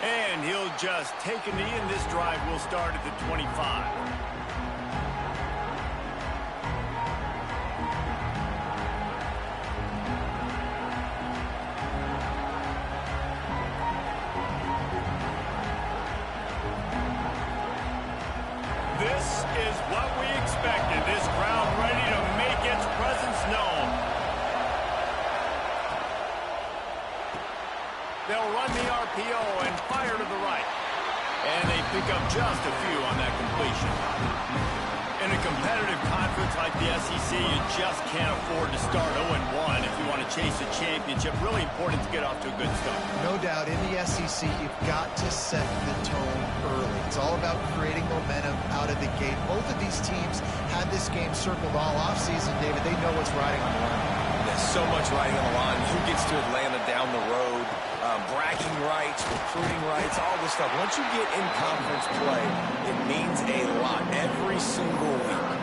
And he'll just take a knee, and this drive will start at the 25. This is what we expected. This crowd ready to make its presence known. They'll run the RPO and fire to the right. And they pick up just a few on that completion. In a competitive conference like the SEC, you just can't afford to start 0-1 if you want to chase a championship. Really important to get off to a good start. No doubt, in the SEC, you've got to set the tone early. It's all about creating momentum out of the gate. Both of these teams had this game circled all offseason, David. They know what's riding on the line. There's so much riding on the line. Who gets to Atlanta down the road? Bragging rights, recruiting rights, all this stuff. Once you get in conference play, it means a lot every single week.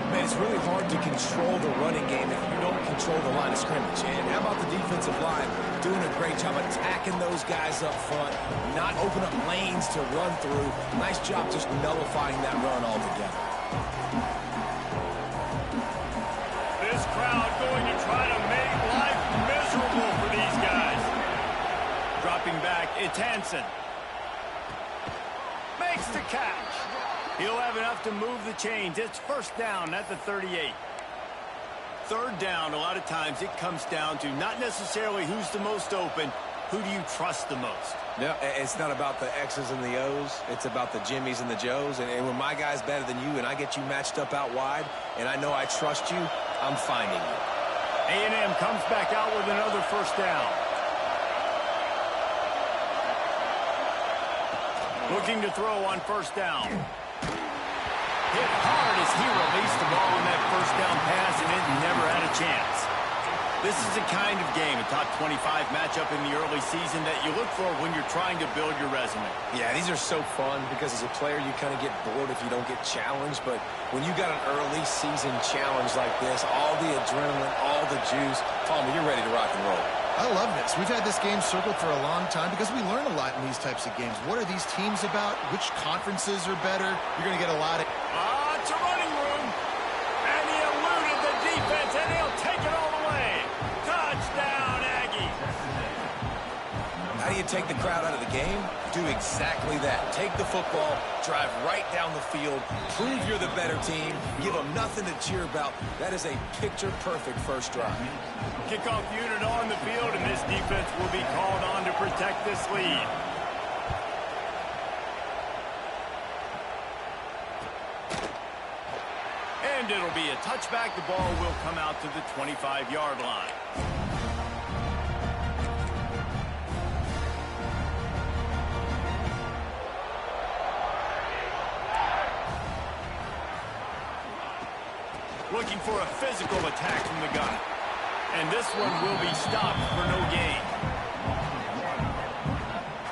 Man, it's really hard to control the running game if you don't control the line of scrimmage. And how about the defensive line doing a great job attacking those guys up front, not open up lanes to run through. Nice job just nullifying that run altogether. This crowd going to try to make life miserable for these guys. Dropping back, it's Hansen. Makes the catch. He'll have enough to move the chains. It's first down at the 38. Third down, a lot of times it comes down to not necessarily who's the most open, who do you trust the most? Yeah, it's not about the X's and the O's. It's about the Jimmies and the Joes. And when my guy's better than you and I get you matched up out wide and I know I trust you, I'm finding you. A&M comes back out with another first down. Looking to throw on first down. Hit hard as he released the ball on that first down pass, and it never had a chance. This is the kind of game, a top 25 matchup in the early season, that you look for when you're trying to build your resume. Yeah, these are so fun because as a player, you kind of get bored if you don't get challenged. But when you got an early season challenge like this, all the adrenaline, all the juice, Tommy, you're ready to rock and roll. I love this. We've had this game circled for a long time because we learn a lot in these types of games. What are these teams about? Which conferences are better? You're going to get a lot of... It's a running room. And he eluded the defense, and he'll take it all the way. Touchdown, Aggies. How do you take the crowd out of the game? Do exactly that. Take the football, drive right down the field, prove you're the better team, give them nothing to cheer about. That is a picture-perfect first drive. Kickoff unit on the field, and this defense will be called on to protect this lead. And it'll be a touchback. The ball will come out to the 25-yard line. Looking for a physical attack from the gun. And this one will be stopped for no gain.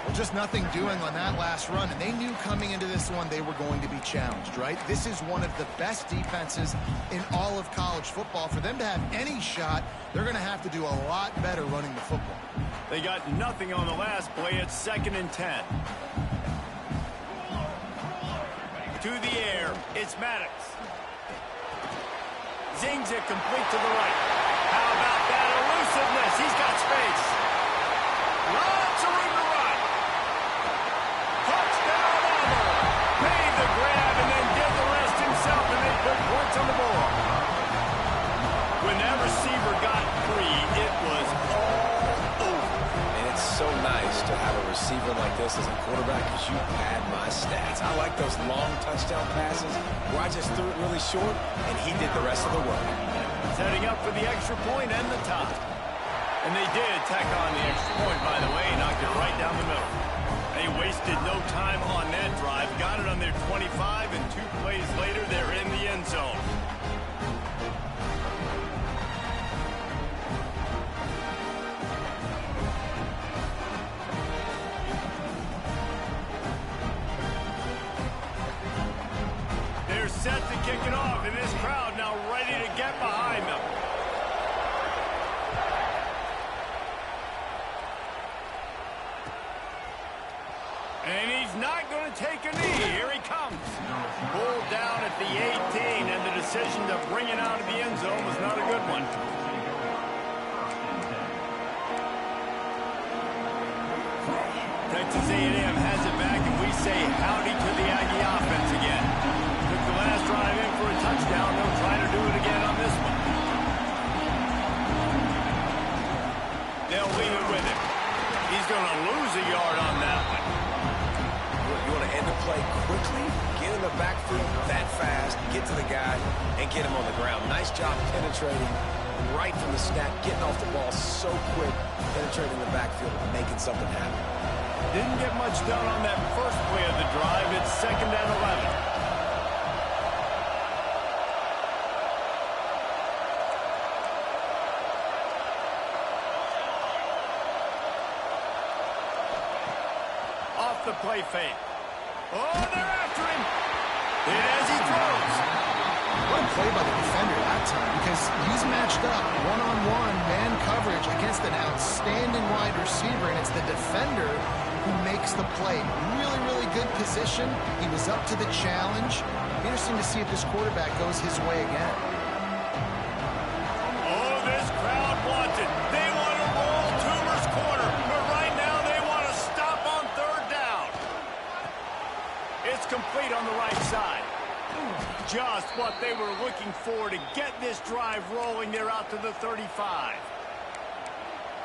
Well, just nothing doing on that last run, and they knew coming into this one they were going to be challenged, right? This is one of the best defenses in all of college football. For them to have any shot, they're going to have to do a lot better running the football. They got nothing on the last play. It's 2nd and 10. To the air, it's Maddox. Zings it complete to the right. How about that elusiveness? He's got space. Lots of room to run. Touchdown, Auburn. Made the grab and then did the rest himself, and they put points on the board. When that receiver got free, it was all over. And it's so nice to have a receiver like this as a quarterback because you pad my stats. I like those long touchdown passes where I just threw it really short and he did the rest of the work. Setting up for the extra point and the top. And they did tack on the extra point, by the way, knocked it right down the middle. They wasted no time on that drive, got it on their 25, and 2 plays later, they're in the end zone. They're set to kick it off, and this crowd now ready to get behind them. And he's not going to take a knee. Here he comes. Pulled down at the 18, and the decision to bring it out of the end zone was not a good one. Texas A&M has it back, and we say howdy to the Aggie offense again. Took the last drive in for a touchdown. They'll try to do it again on this one. They'll leave it with him. He's going to lose a yard on that one. You want to end the play quickly, get in the backfield that fast, get to the guy, and get him on the ground. Nice job penetrating right from the snap, getting off the ball so quick, penetrating the backfield and making something happen. Didn't get much done on that first play of the drive. It's 2nd and 11. Off the play fake. Oh, they're after him. And as he throws. What a play by the defender that time, because he's matched up one-on-one man coverage against an outstanding wide receiver, and it's the defender who makes the play. Really, really good position. He was up to the challenge. Interesting to see if this quarterback goes his way again. Oh, this crowd wants it. They want to roll Toomer's corner, but right now they want to stop on 3rd down. It's complete on the right side. Just what they were looking for to get this drive rolling. They're out to the 35.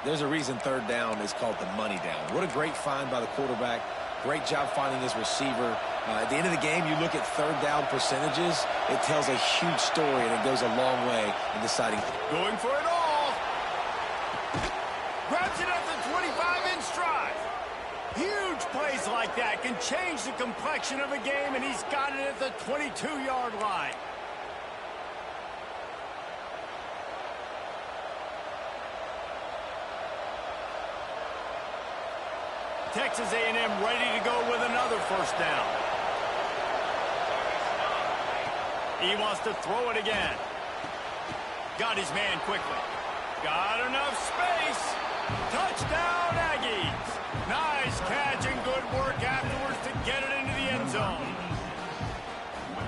There's a reason 3rd down is called the money down. What a great find by the quarterback. Great job finding his receiver. At the end of the game, you look at 3rd down percentages. It tells a huge story, and it goes a long way in deciding. Going for it all. Grabs it at the 25 in stride. Huge plays like that can change the complexion of a game, and he's got it at the 22-yard line. Texas A&M ready to go with another 1st down. He wants to throw it again. Got his man quickly. Got enough space. Touchdown, Aggies. Nice catch and good work afterwards to get it into the end zone.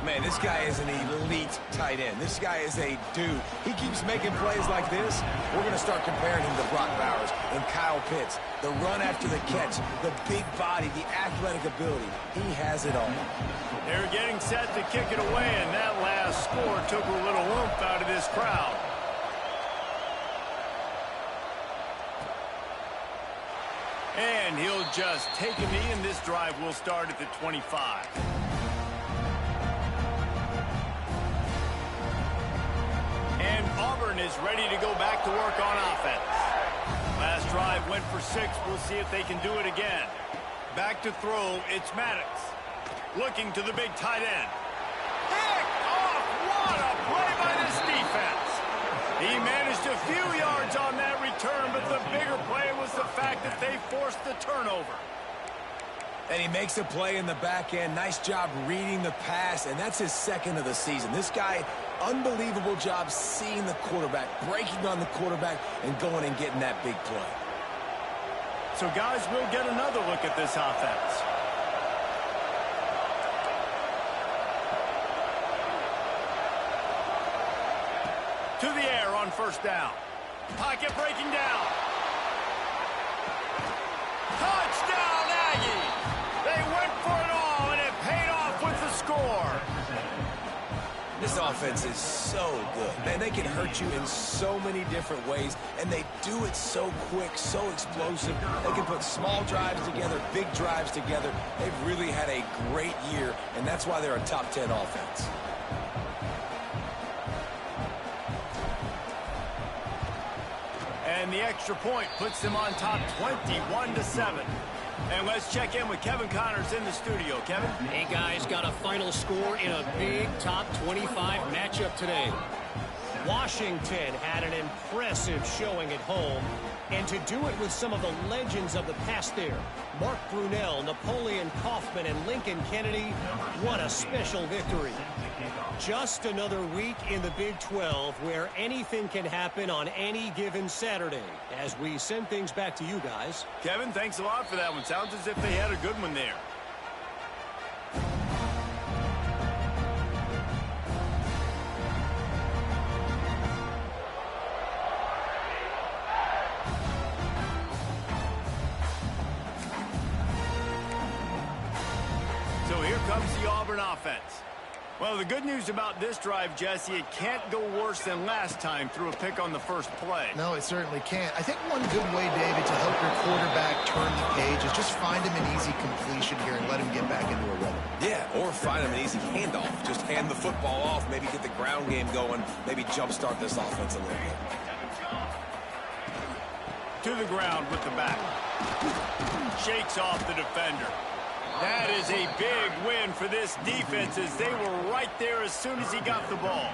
Man, this guy is an elite tight end. This guy is a dude. He keeps making plays like this. We're going to start comparing him to Brock Bowers and Kyle Pitts. The run after the catch, the big body, the athletic ability. He has it all. They're getting set to kick it away, and that last score took a little oomph out of this crowd. And he'll just take a knee, and this drive will start at the 25. And Auburn is ready to go back to work on offense. Last drive went for 6. We'll see if they can do it again. Back to throw, it's Maddox. Looking to the big tight end. Picked off! What a play by this defense. He managed a few yards on that return, but the bigger play was the fact that they forced the turnover. And he makes a play in the back end. Nice job reading the pass, and that's his 2nd of the season. This guy, unbelievable job seeing the quarterback, breaking on the quarterback, and going and getting that big play. So, guys, we'll get another look at this offense. To the air on 1st down. Pocket breaking down. Touchdown, Aggies! They went for it all, and it paid off with the score. This offense is so good. Man, they can hurt you in so many different ways, and they do it so quick, so explosive. They can put small drives together, big drives together. They've really had a great year, and that's why they're a top 10 offense. And the extra point puts them on top 21-7. And let's check in with Kevin Connors in the studio. Kevin? Hey, guys, got a final score in a big top 25 matchup today. Washington had an impressive showing at home. And to do it with some of the legends of the past there, Mark Brunell, Napoleon Kaufman, and Lincoln Kennedy, what a special victory. Just another week in the Big 12 where anything can happen on any given Saturday. As we send things back to you guys. Kevin, thanks a lot for that one. Sounds as if they had a good one there. So here comes the Auburn offense. Well, the good news about this drive, Jesse, it can't go worse than last time through a pick on the first play. No, it certainly can't. I think one good way, David, to help your quarterback turn the page is just find him an easy completion here and let him get back into a rhythm. Yeah, or find him an easy handoff. Just hand the football off, maybe get the ground game going, maybe jumpstart this offense a little bit. To the ground with the back. Shakes off the defender. That is a big win for this defense as they were right there as soon as he got the ball.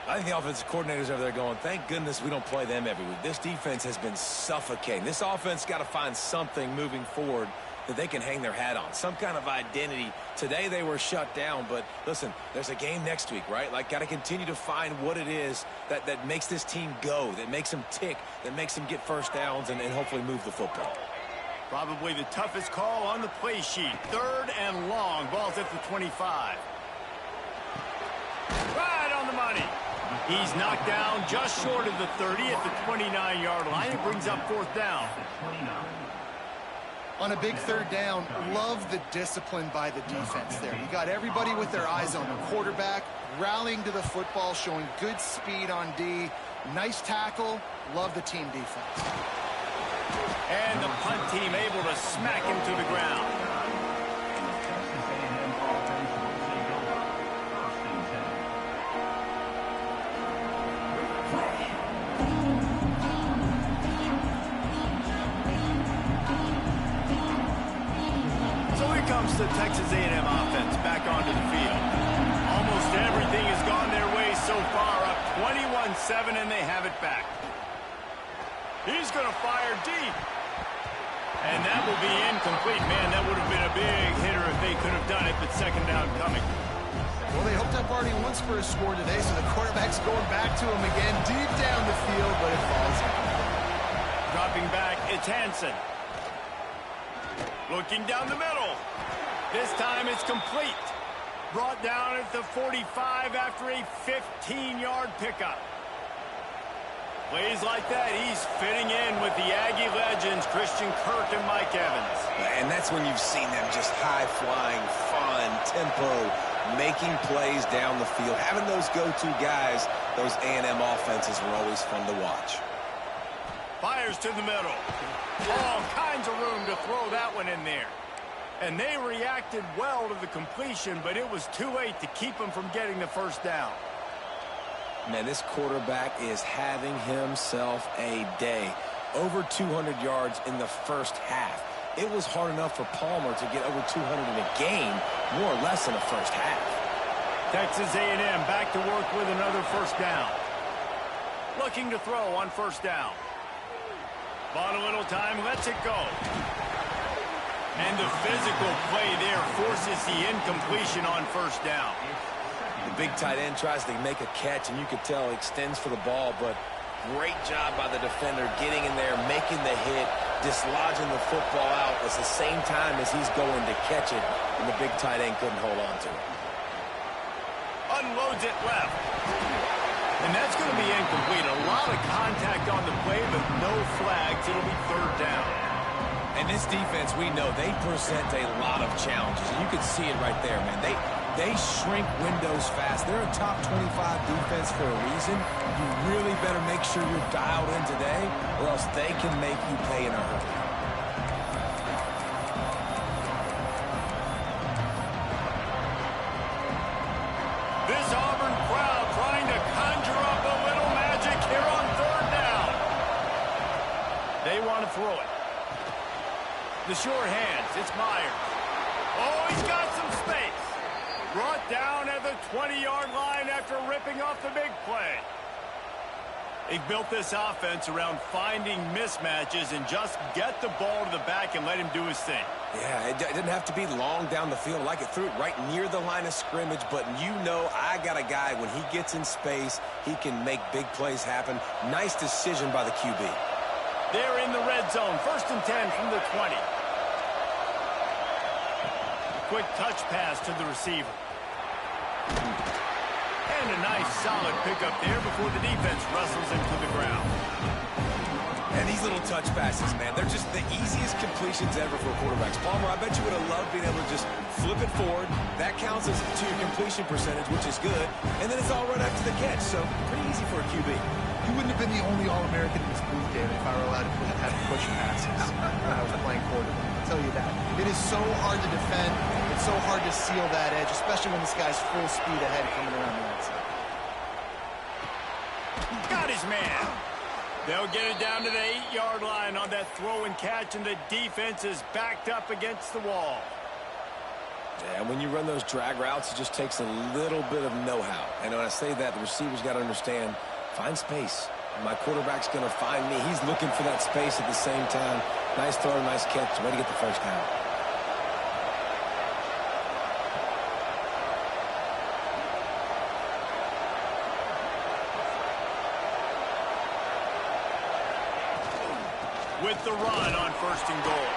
I think the offensive coordinators over there going, thank goodness we don't play them every week. This defense has been suffocating. This offense got to find something moving forward that they can hang their hat on, some kind of identity. Today they were shut down, but listen, there's a game next week, right? Like, got to continue to find what it is that makes this team go, that makes them tick, that makes them get first downs and hopefully move the football. Probably the toughest call on the play sheet. 3rd and long. Ball's at the 25. Right on the money. He's knocked down just short of the 30 at the 29-yard line. It brings up 4th down. On a big 3rd down, love the discipline by the defense there. You got everybody with their eyes on the quarterback, rallying to the football, showing good speed on D. Nice tackle. Love the team defense. And the punt team able to smack him to the ground. So here comes the Texas A&M offense back onto the field. Almost everything has gone their way so far, up 21-7, and they have it back. He's going to fire deep. And that will be incomplete. Man, that would have been a big hitter if they could have done it, but 2nd down coming. Well, they hoped up already once for a score today, so the quarterback's going back to him again, deep down the field, but it falls in. Dropping back, it's Hansen. Looking down the middle. This time it's complete. Brought down at the 45 after a 15-yard pickup. Plays like that, he's fitting in with the Aggie legends, Christian Kirk and Mike Evans. And that's when you've seen them just high-flying, fun, tempo, making plays down the field. Having those go-to guys, those A&M offenses were always fun to watch. Fires to the middle. All kinds of room to throw that one in there. And they reacted well to the completion, but it was too late to keep them from getting the 1st down. Man, this quarterback is having himself a day. Over 200 yards in the first half. It was hard enough for Palmer to get over 200 in a game, more or less in the first half. Texas A&M back to work with another 1st down. Looking to throw on 1st down. Bought a little time, lets it go. And the physical play there forces the incompletion on 1st down. The big tight end tries to make a catch, and you could tell extends for the ball, but great job by the defender getting in there, making the hit, dislodging the football out at the same time as he's going to catch it, and the big tight end couldn't hold on to it. Unloads it left. And that's going to be incomplete. A lot of contact on the play, but no flags. It'll be 3rd down. And this defense, we know, they present a lot of challenges. And you can see it right there, man. They shrink windows fast. They're a top 25 defense for a reason. You really better make sure you're dialed in today, or else they can make you pay in a hurry. This Auburn crowd trying to conjure up a little magic here on 3rd down. They want to throw it. The short hands, it's Myers. Oh, he's got some space. Brought down at the 20-yard line after ripping off the big play. They've built this offense around finding mismatches and just get the ball to the back and let him do his thing. Yeah, it didn't have to be long down the field. Like it threw it right near the line of scrimmage, but you know I got a guy, when he gets in space, he can make big plays happen. Nice decision by the QB. They're in the red zone. 1st and 10 from the 20. Quick touch pass to the receiver. And a nice solid pickup there before the defense wrestles him to the ground. And these little touch passes, man, they're just the easiest completions ever for quarterbacks. Palmer, I bet you would have loved being able to just flip it forward. That counts as to your completion percentage, which is good. And then it's all right after the catch, so pretty easy for a QB. You wouldn't have been the only All-American in this booth, David, if I were allowed to have push passes when I was playing quarterback. I'll tell you that. It is so hard to defend. It's so hard to seal that edge, especially when this guy's full speed ahead coming around the outside. Got his man. They'll get it down to the 8-yard line on that throw and catch, and the defense is backed up against the wall. Yeah, when you run those drag routes, it just takes a little bit of know-how. And when I say that, the receiver's got to understand, find space. My quarterback's going to find me. He's looking for that space at the same time. Nice throw, nice catch. Way to get the first down. With the run on 1st and goal.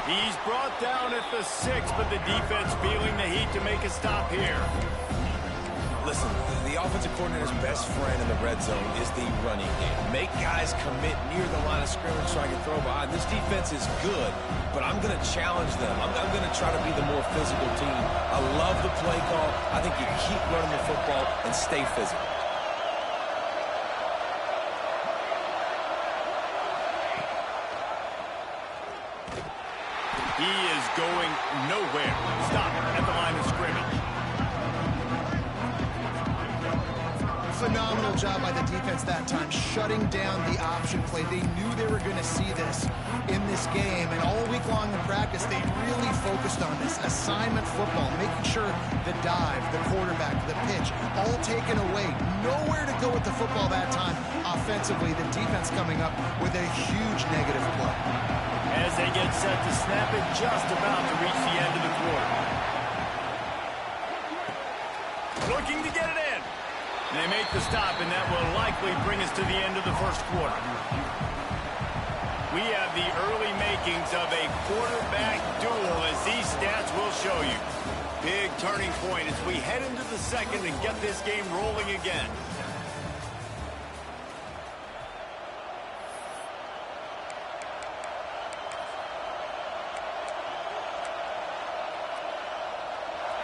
He's brought down at the 6, but the defense feeling the heat to make a stop here. Listen, the offensive coordinator's best friend in the red zone is the running game. Make guys commit near the line of scrimmage so I can throw behind. This defense is good, but I'm going to challenge them. I'm going to try to be the more physical team. I love the play call. I think you keep running the football and stay physical. He is going nowhere. Stop at the line of scrimmage. Phenomenal job by the defense that time, shutting down the option play. They knew they were going to see this in this game, and all week long in practice, they really focused on this assignment football, making sure the dive, the quarterback, the pitch, all taken away. Nowhere to go with the football that time. Offensively, the defense coming up with a huge negative play. As they get set to snap it, just about to reach the end of the quarter. Looking to get it in. They make the stop, and that will likely bring us to the end of the first quarter. We have the early makings of a quarterback duel, as these stats will show you. Big turning point as we head into the second and get this game rolling again.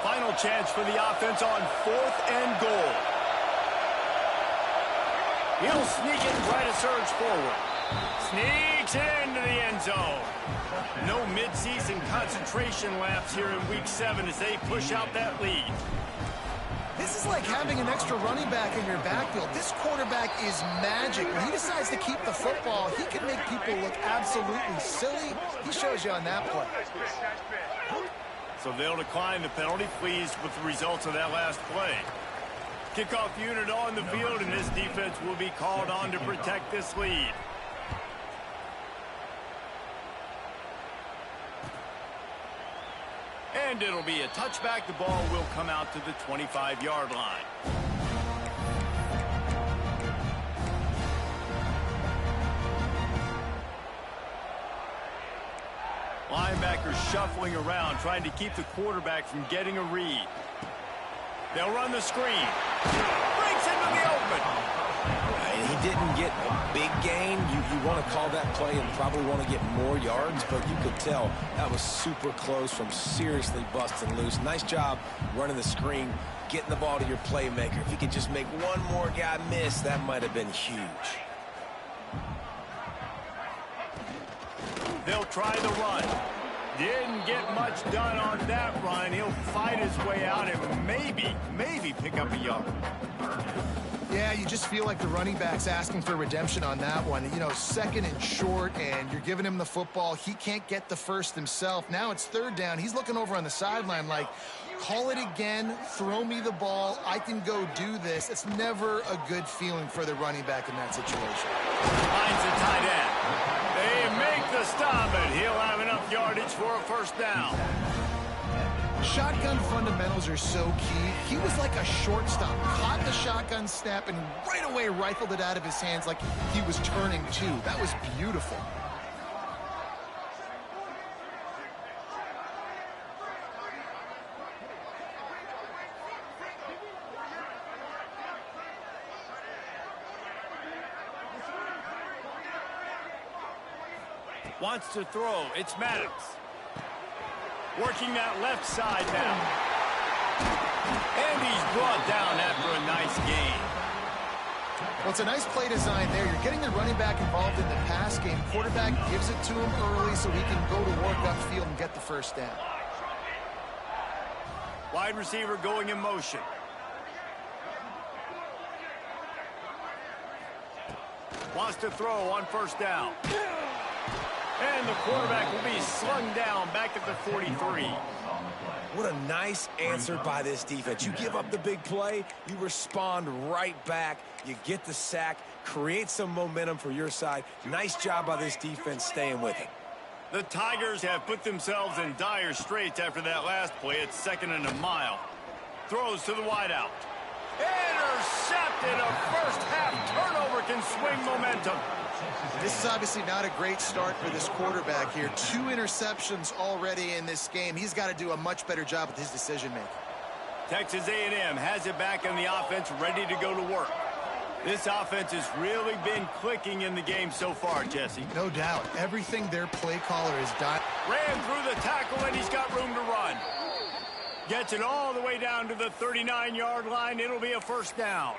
Final chance for the offense on 4th and goal. He'll sneak it and try to surge forward. Sneaks it into the end zone. No midseason concentration laps here in Week 7 as they push out that lead. This is like having an extra running back in your backfield. This quarterback is magic. When he decides to keep the football, he can make people look absolutely silly. He shows you on that play. So they'll decline the penalty, pleased with the results of that last play. Kickoff unit on the field, and this defense will be called on to protect this lead. And it'll be a touchback. The ball will come out to the 25-yard line. Linebackers shuffling around, trying to keep the quarterback from getting a read. They'll run the screen. Breaks into the open. And he didn't get a big gain. You want to call that play and probably want to get more yards, but you could tell that was super close from seriously busting loose. Nice job running the screen, getting the ball to your playmaker. If he could just make one more guy miss, that might have been huge. They'll try the run. Didn't get much done on that run. He'll fight his way out and maybe pick up a yard. Yeah, you just feel like the running back's asking for redemption on that one. You know, 2nd and short, and you're giving him the football. He can't get the first himself. Now it's 3rd down. He's looking over on the sideline like, call it again, throw me the ball, I can go do this. It's never a good feeling for the running back in that situation. Finds the tight end. They make the stop, and he'll have enough yardage for a first down. Shotgun fundamentals are so key. He was like a shortstop, caught the shotgun snap and right away rifled it out of his hands like he was turning two. That was beautiful. Wants to throw. It's Maddox. Working that left side now. And he's brought down after a nice gain. Well, it's a nice play design there. You're getting the running back involved in the pass game. Quarterback gives it to him early so he can go to work upfield and get the first down. Wide receiver going in motion. Wants to throw on first down. And the quarterback will be slung down back at the 43. What a nice answer by this defense. You give up the big play, you respond right back. You get the sack, create some momentum for your side. Nice job by this defense staying with it. The Tigers have put themselves in dire straits after that last play. It's 2nd and a mile. Throws to the wideout. Intercepted. A first-half turnover can swing momentum. This is obviously not a great start for this quarterback here. 2 interceptions already in this game. He's got to do a much better job with his decision-making. Texas A&M has it back in the offense, ready to go to work. This offense has really been clicking in the game so far, Jesse. No doubt. Everything their play caller has done. Ran through the tackle, and he's got room to run. Gets it all the way down to the 39-yard line. It'll be a first down.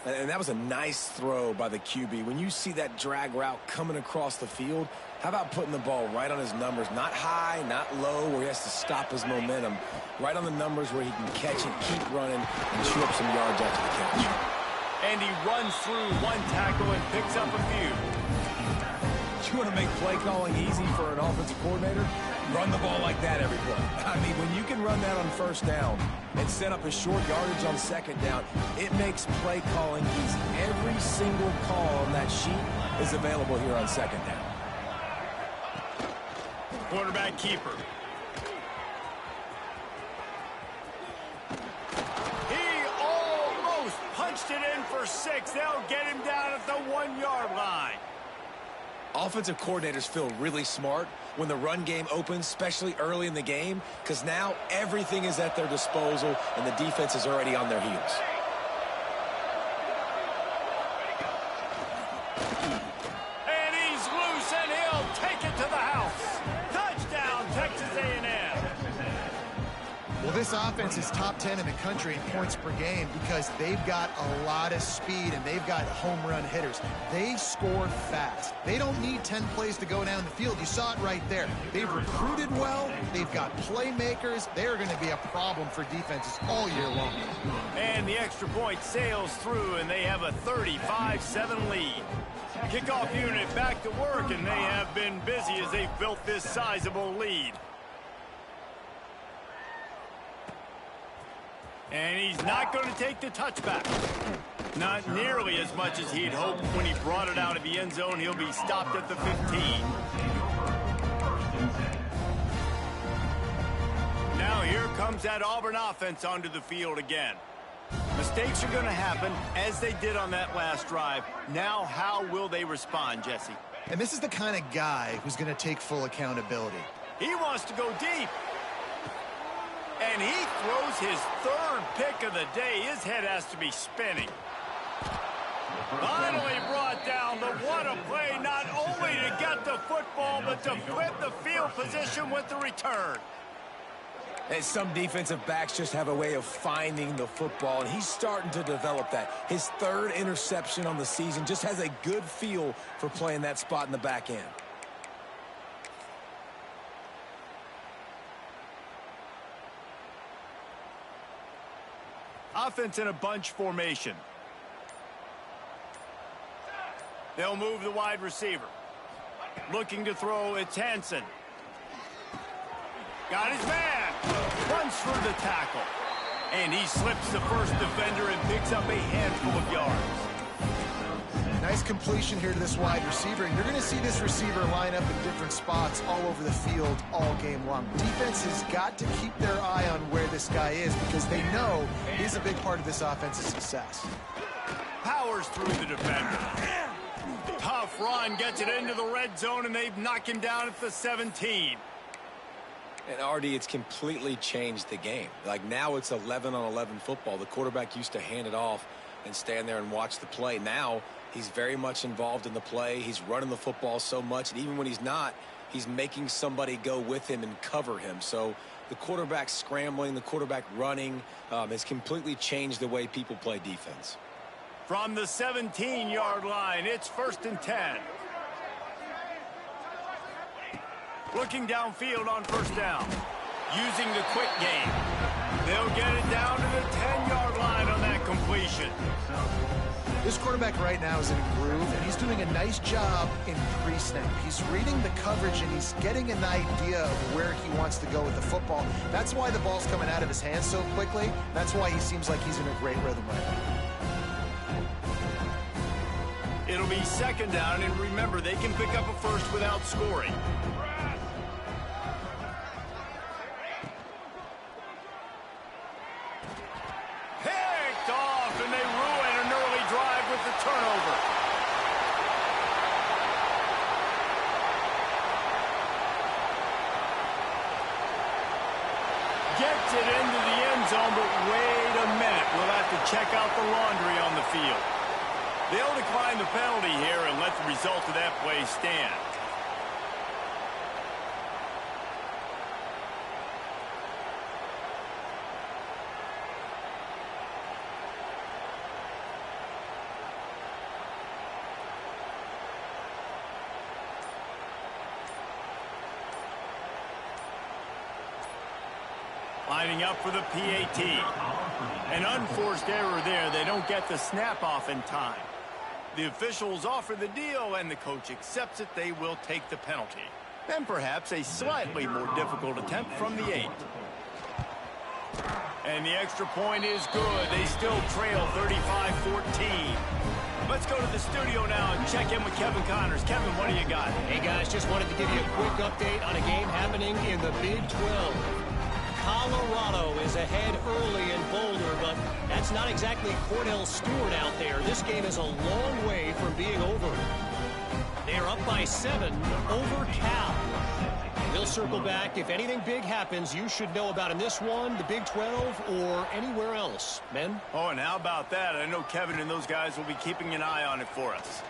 And that was a nice throw by the QB. When you see that drag route coming across the field, how about putting the ball right on his numbers? Not high, not low, where he has to stop his momentum. Right on the numbers where he can catch it, keep running, and chew up some yards after the catch. And he runs through one tackle and picks up a few. You want to make play calling easy for an offensive coordinator? Run the ball like that every play. I mean, when you can run that on first down and set up a short yardage on second down, it makes play calling easy. Every single call on that sheet is available here on second down. Quarterback keeper. He almost punched it in for 6. They'll get him down at the 1-yard line. Offensive coordinators feel really smart when the run game opens, especially early in the game, because now everything is at their disposal and the defense is already on their heels. And he's loose, and he'll take it to the house. Touchdown, Texas A&M. Well, this offense is top 10 in the country in points per game because they've got a lot of speed and they've got home run hitters. They score fast. They don't need 10 plays to go down the field. You saw it right there. They've recruited well. They've got playmakers. They're going to be a problem for defenses all year long. And the extra point sails through, and they have a 35-7 lead. Kickoff unit back to work, and they have been busy as they've built this sizable lead. And he's not going to take the touchback. Not nearly as much as he'd hoped when he brought it out of the end zone. He'll be stopped at the 15. Now here comes that Auburn offense onto the field again. Mistakes are going to happen, as they did on that last drive. Now how will they respond, Jesse? And this is the kind of guy who's going to take full accountability. He wants to go deep. And he throws his 3rd pick of the day. His head has to be spinning. Finally brought down. The what a play, not only to get the football, but to flip the field position with the return. And some defensive backs just have a way of finding the football, and he's starting to develop that. His 3rd interception on the season, just has a good feel for playing that spot in the back end. Offense in a bunch formation. They'll move the wide receiver. Looking to throw, it's Hansen. Got his man. runs through the tackle. And he slips the first defender and picks up a handful of yards. Nice completion here to this wide receiver. And you're going to see this receiver line up in different spots all over the field all game long. Defense has got to keep their eye on where this guy is because they know he's a big part of this offense's success. Powers through the defender. Tough run, gets it into the red zone, and they've knocked him down at the 17. And Artie, it's completely changed the game. Like now it's 11-on-11 football. The quarterback used to hand it off and stand there and watch the play. Now he's very much involved in the play. He's running the football so much, and even when he's not, he's making somebody go with him and cover him. So the quarterback scrambling, the quarterback running has completely changed the way people play defense. From the 17-yard line, it's 1st and 10. Looking downfield on 1st down. Using the quick game. They'll get it down to the 10-yard line on that completion. This quarterback right now is in a groove, and he's doing a nice job in pre-snap. He's reading the coverage, and he's getting an idea of where he wants to go with the football. That's why the ball's coming out of his hands so quickly. That's why he seems like he's in a great rhythm right now. It'll be 2nd down, and remember, they can pick up a first without scoring. Picked off, and they ruin an early drive with the turnover. Gets it into the end zone, but wait a minute. We'll have to check out the laundry on the field. They'll decline the penalty here and let the result of that play stand. Lining up for the PAT. An unforced error there. They don't get the snap off in time. The officials offer the deal, and the coach accepts it. They will take the penalty. And perhaps a slightly more difficult attempt from the 8. And the extra point is good. They still trail 35-14. Let's go to the studio now and check in with Kevin Connors. Kevin, what do you got? Hey, guys, just wanted to give you a quick update on a game happening in the Big 12. Colorado is ahead early in Boulder, but that's not exactly Cordell Stewart out there. This game is a long way from being over. They're up by 7 over Cal. We'll circle back. If anything big happens, you should know about in this one, the Big 12, or anywhere else. Men? Oh, and how about that? I know Kevin and those guys will be keeping an eye on it for us.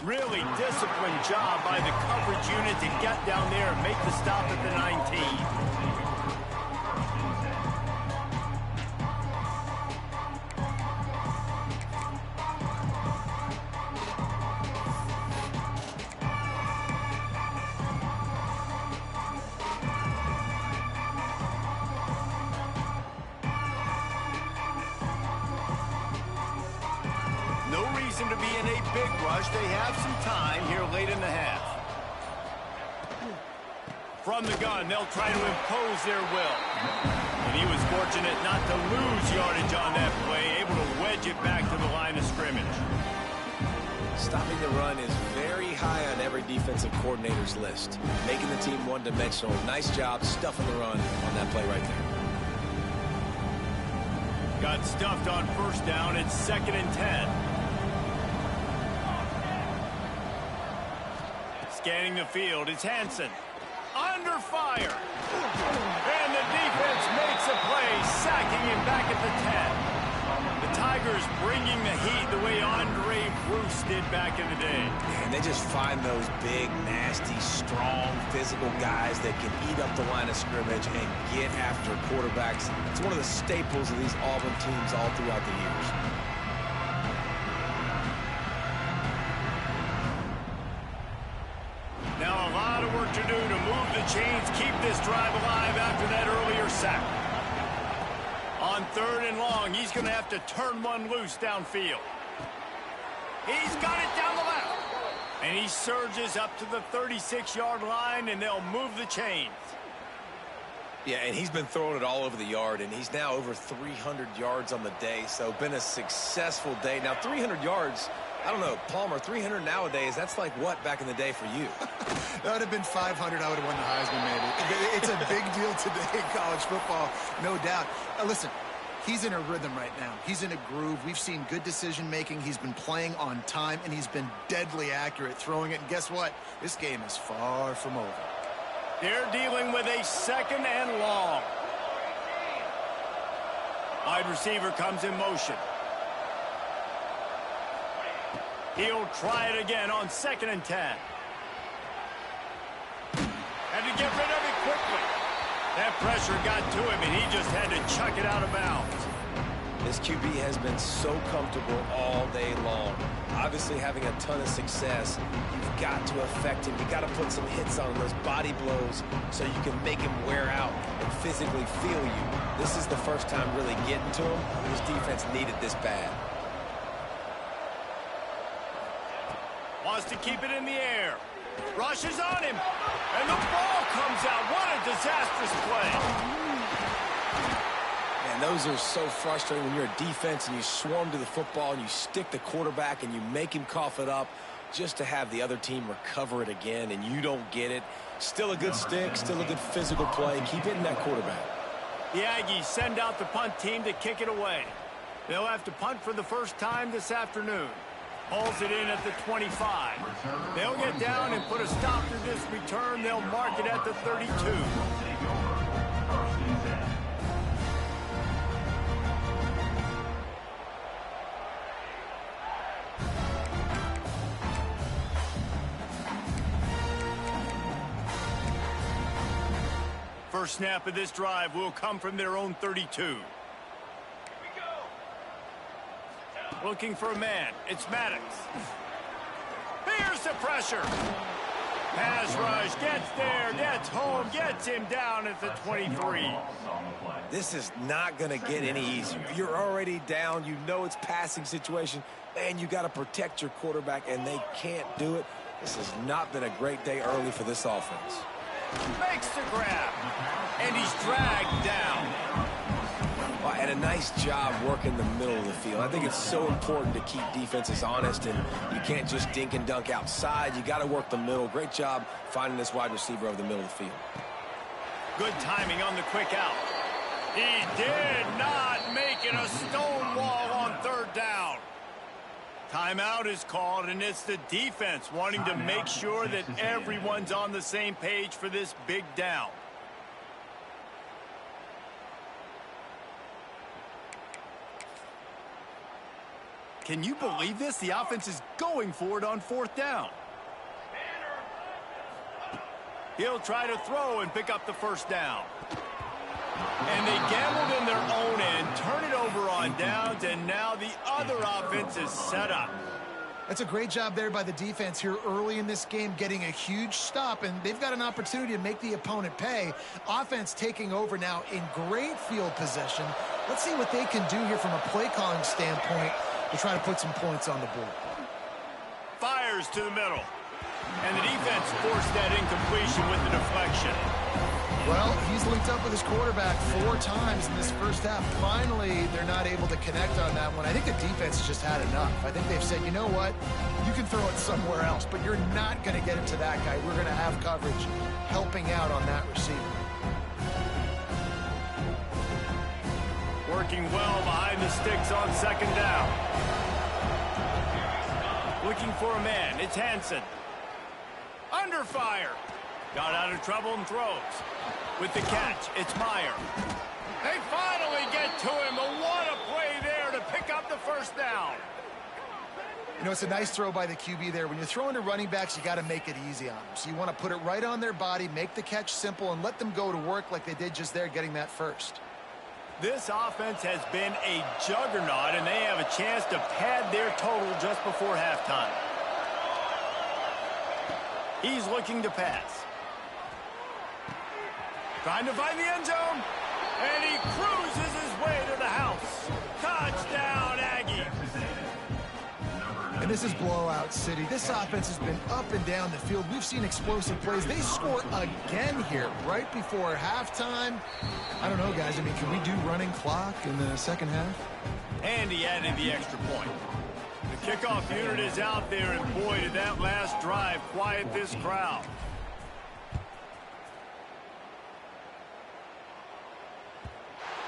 Really disciplined job by the coverage unit to get down there and make the stop at the 19. To be in a big rush. They have some time here late in the half. From the gun, they'll try to impose their will. And he was fortunate not to lose yardage on that play, able to wedge it back to the line of scrimmage. Stopping the run is very high on every defensive coordinator's list. Making the team one-dimensional. Nice job stuffing the run on that play right there. Got stuffed on 1st down. It's 2nd and 10. Scanning the field, it's Hansen. Under fire. And the defense makes a play, sacking him back at the 10. The Tigers bringing the heat the way Andre Bruce did back in the day. And they just find those big, nasty, strong, physical guys that can eat up the line of scrimmage and get after quarterbacks. It's one of the staples of these Auburn teams all throughout the years. Now a lot of work to do to move the chains, keep this drive alive after that earlier sack. On 3rd and long, he's going to have to turn one loose downfield. He's got it down the left. And he surges up to the 36-yard line, and they'll move the chains. Yeah, and he's been throwing it all over the yard, and he's now over 300 yards on the day, so been a successful day. Now, 300 yards, I don't know, Palmer, 300 nowadays, that's like what back in the day for you? That would have been 500. I would have won the Heisman, maybe. It's a big deal today in college football, no doubt. Listen, he's in a rhythm right now. He's in a groove. We've seen good decision-making. He's been playing on time, and he's been deadly accurate throwing it. And guess what? This game is far from over. They're dealing with a 2nd and long. Wide receiver comes in motion. He'll try it again on 2nd and 10. Had to get rid of it quickly. That pressure got to him, and he just had to chuck it out of bounds. This QB has been so comfortable all day long. Obviously having a ton of success. You've got to affect him. You've got to put some hits on him, those body blows, so you can make him wear out and physically feel you. This is the first time really getting to him. His defense needed this bad. Wants to keep it in the air. Rushes on him. And the ball comes out. What a disastrous play. And those are so frustrating when you're a defense and you swarm to the football and you stick the quarterback and you make him cough it up just to have the other team recover it again and you don't get it. Still a good stick, still a good physical play. Keep hitting that quarterback. The Aggies send out the punt team to kick it away. They'll have to punt for the first time this afternoon. Holds it in at the 25. They'll get down and put a stop to this return. They'll mark it at the 32. First snap of this drive will come from their own 32. Looking for a man. It's Maddox. Here's the pressure. Pass rush. Gets there. Gets home. Gets him down at the 23. This is not going to get any easier. You're already down. You know it's passing situation. Man, you got to protect your quarterback, and they can't do it. This has not been a great day early for this offense. Makes the grab. And he's dragged down. And a nice job working the middle of the field. I think it's so important to keep defenses honest, and you can't just dink and dunk outside. You got to work the middle. Great job finding this wide receiver over the middle of the field. Good timing on the quick out. He did not make it a stone wall on 3rd down. Timeout is called, and it's the defense wanting to make sure that everyone's on the same page for this big down. Can you believe this? The offense is going for it on 4th down. He'll try to throw and pick up the first down. And they gambled in their own end, turn it over on downs, and now the other offense is set up. That's a great job there by the defense here early in this game, getting a huge stop, and they've got an opportunity to make the opponent pay. Offense taking over now in great field position. Let's see what they can do here from a play calling standpoint to try to put some points on the board. Fires to the middle. And the defense forced that incompletion with the deflection. Well, he's linked up with his quarterback 4 times in this first half. Finally, they're not able to connect on that one. I think the defense has just had enough. I think they've said, you know what? You can throw it somewhere else, but you're not going to get it to that guy. We're going to have coverage helping out on that receiver. Working well behind the sticks on 2nd down. Looking for a man. It's Hansen. Under fire. Got out of trouble and throws. With the catch, it's Meyer. They finally get to him. What a play there to pick up the first down. You know, it's a nice throw by the QB there. When you're throwing to running backs, you got to make it easy on them. So you want to put it right on their body, make the catch simple, and let them go to work like they did just there, getting that first. This offense has been a juggernaut, and they have a chance to pad their total just before halftime. He's looking to pass. Trying to find the end zone, and he cruises his way to the house. Touchdown, Aggies. And this is blowout city. This offense has been up and down the field. We've seen explosive plays. They score again here right before halftime. I don't know, guys. I mean, can we do running clock in the second half? And he added the extra point. The kickoff unit is out there, and boy, did that last drive quiet this crowd.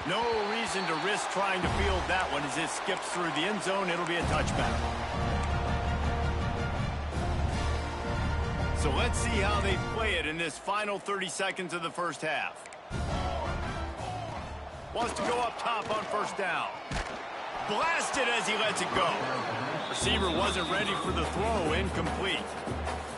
No reason to risk trying to field that one as it skips through the end zone. It'll be a touchback. So let's see how they play it in this final 30 seconds of the first half. Wants to go up top on first down. Blasted as he lets it go. Receiver wasn't ready for the throw. Incomplete.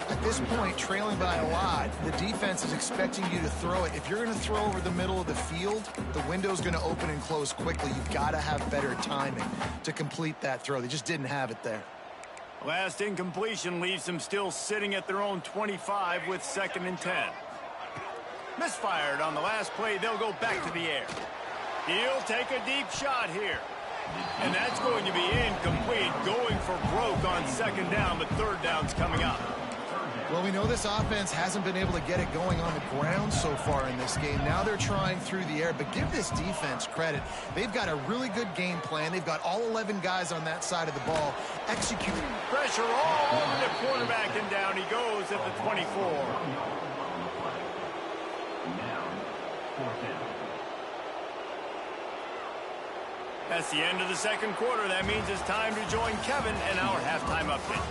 At this point, trailing by a lot, the defense is expecting you to throw it. If you're going to throw over the middle of the field, the window's going to open and close quickly. You've got to have better timing to complete that throw. They just didn't have it there. Last incompletion leaves them still sitting at their own 25 with 2nd and 10. Misfired on the last play. They'll go back to the air. He'll take a deep shot here. And that's going to be incomplete. Going for broke on 2nd down, but 3rd down's coming up. Well, we know this offense hasn't been able to get it going on the ground so far in this game. Now they're trying through the air, but give this defense credit. They've got a really good game plan. They've got all 11 guys on that side of the ball executing. Pressure all over the quarterback, and down he goes at the 24. That's the end of the 2nd quarter. That means it's time to join Kevin and our halftime update.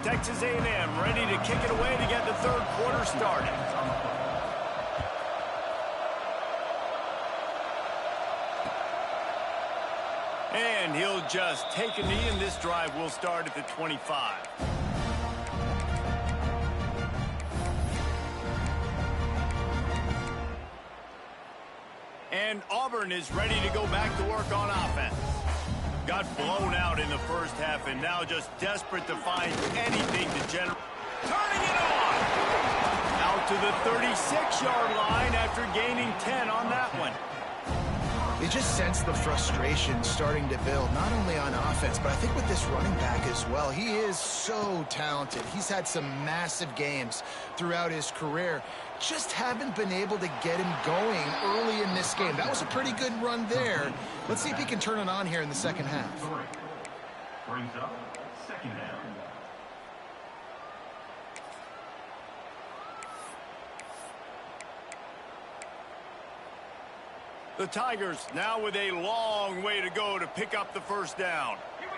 Texas A&M ready to kick it away to get the 3rd quarter started. And he'll just take a knee, and this drive will start at the 25. And Auburn is ready to go back to work on offense. Got blown out in the first half, and now just desperate to find anything to generate. Turning it on! Out to the 36-yard line after gaining 10 on that one. You just sense the frustration starting to build, not only on offense, but I think with this running back as well. He is so talented. He's had some massive games throughout his career. Just haven't been able to get him going early in this game. That was a pretty good run there. Let's see if he can turn it on here in the second half. Brings up 2nd down. The Tigers now with a long way to go to pick up the 1st down. Here we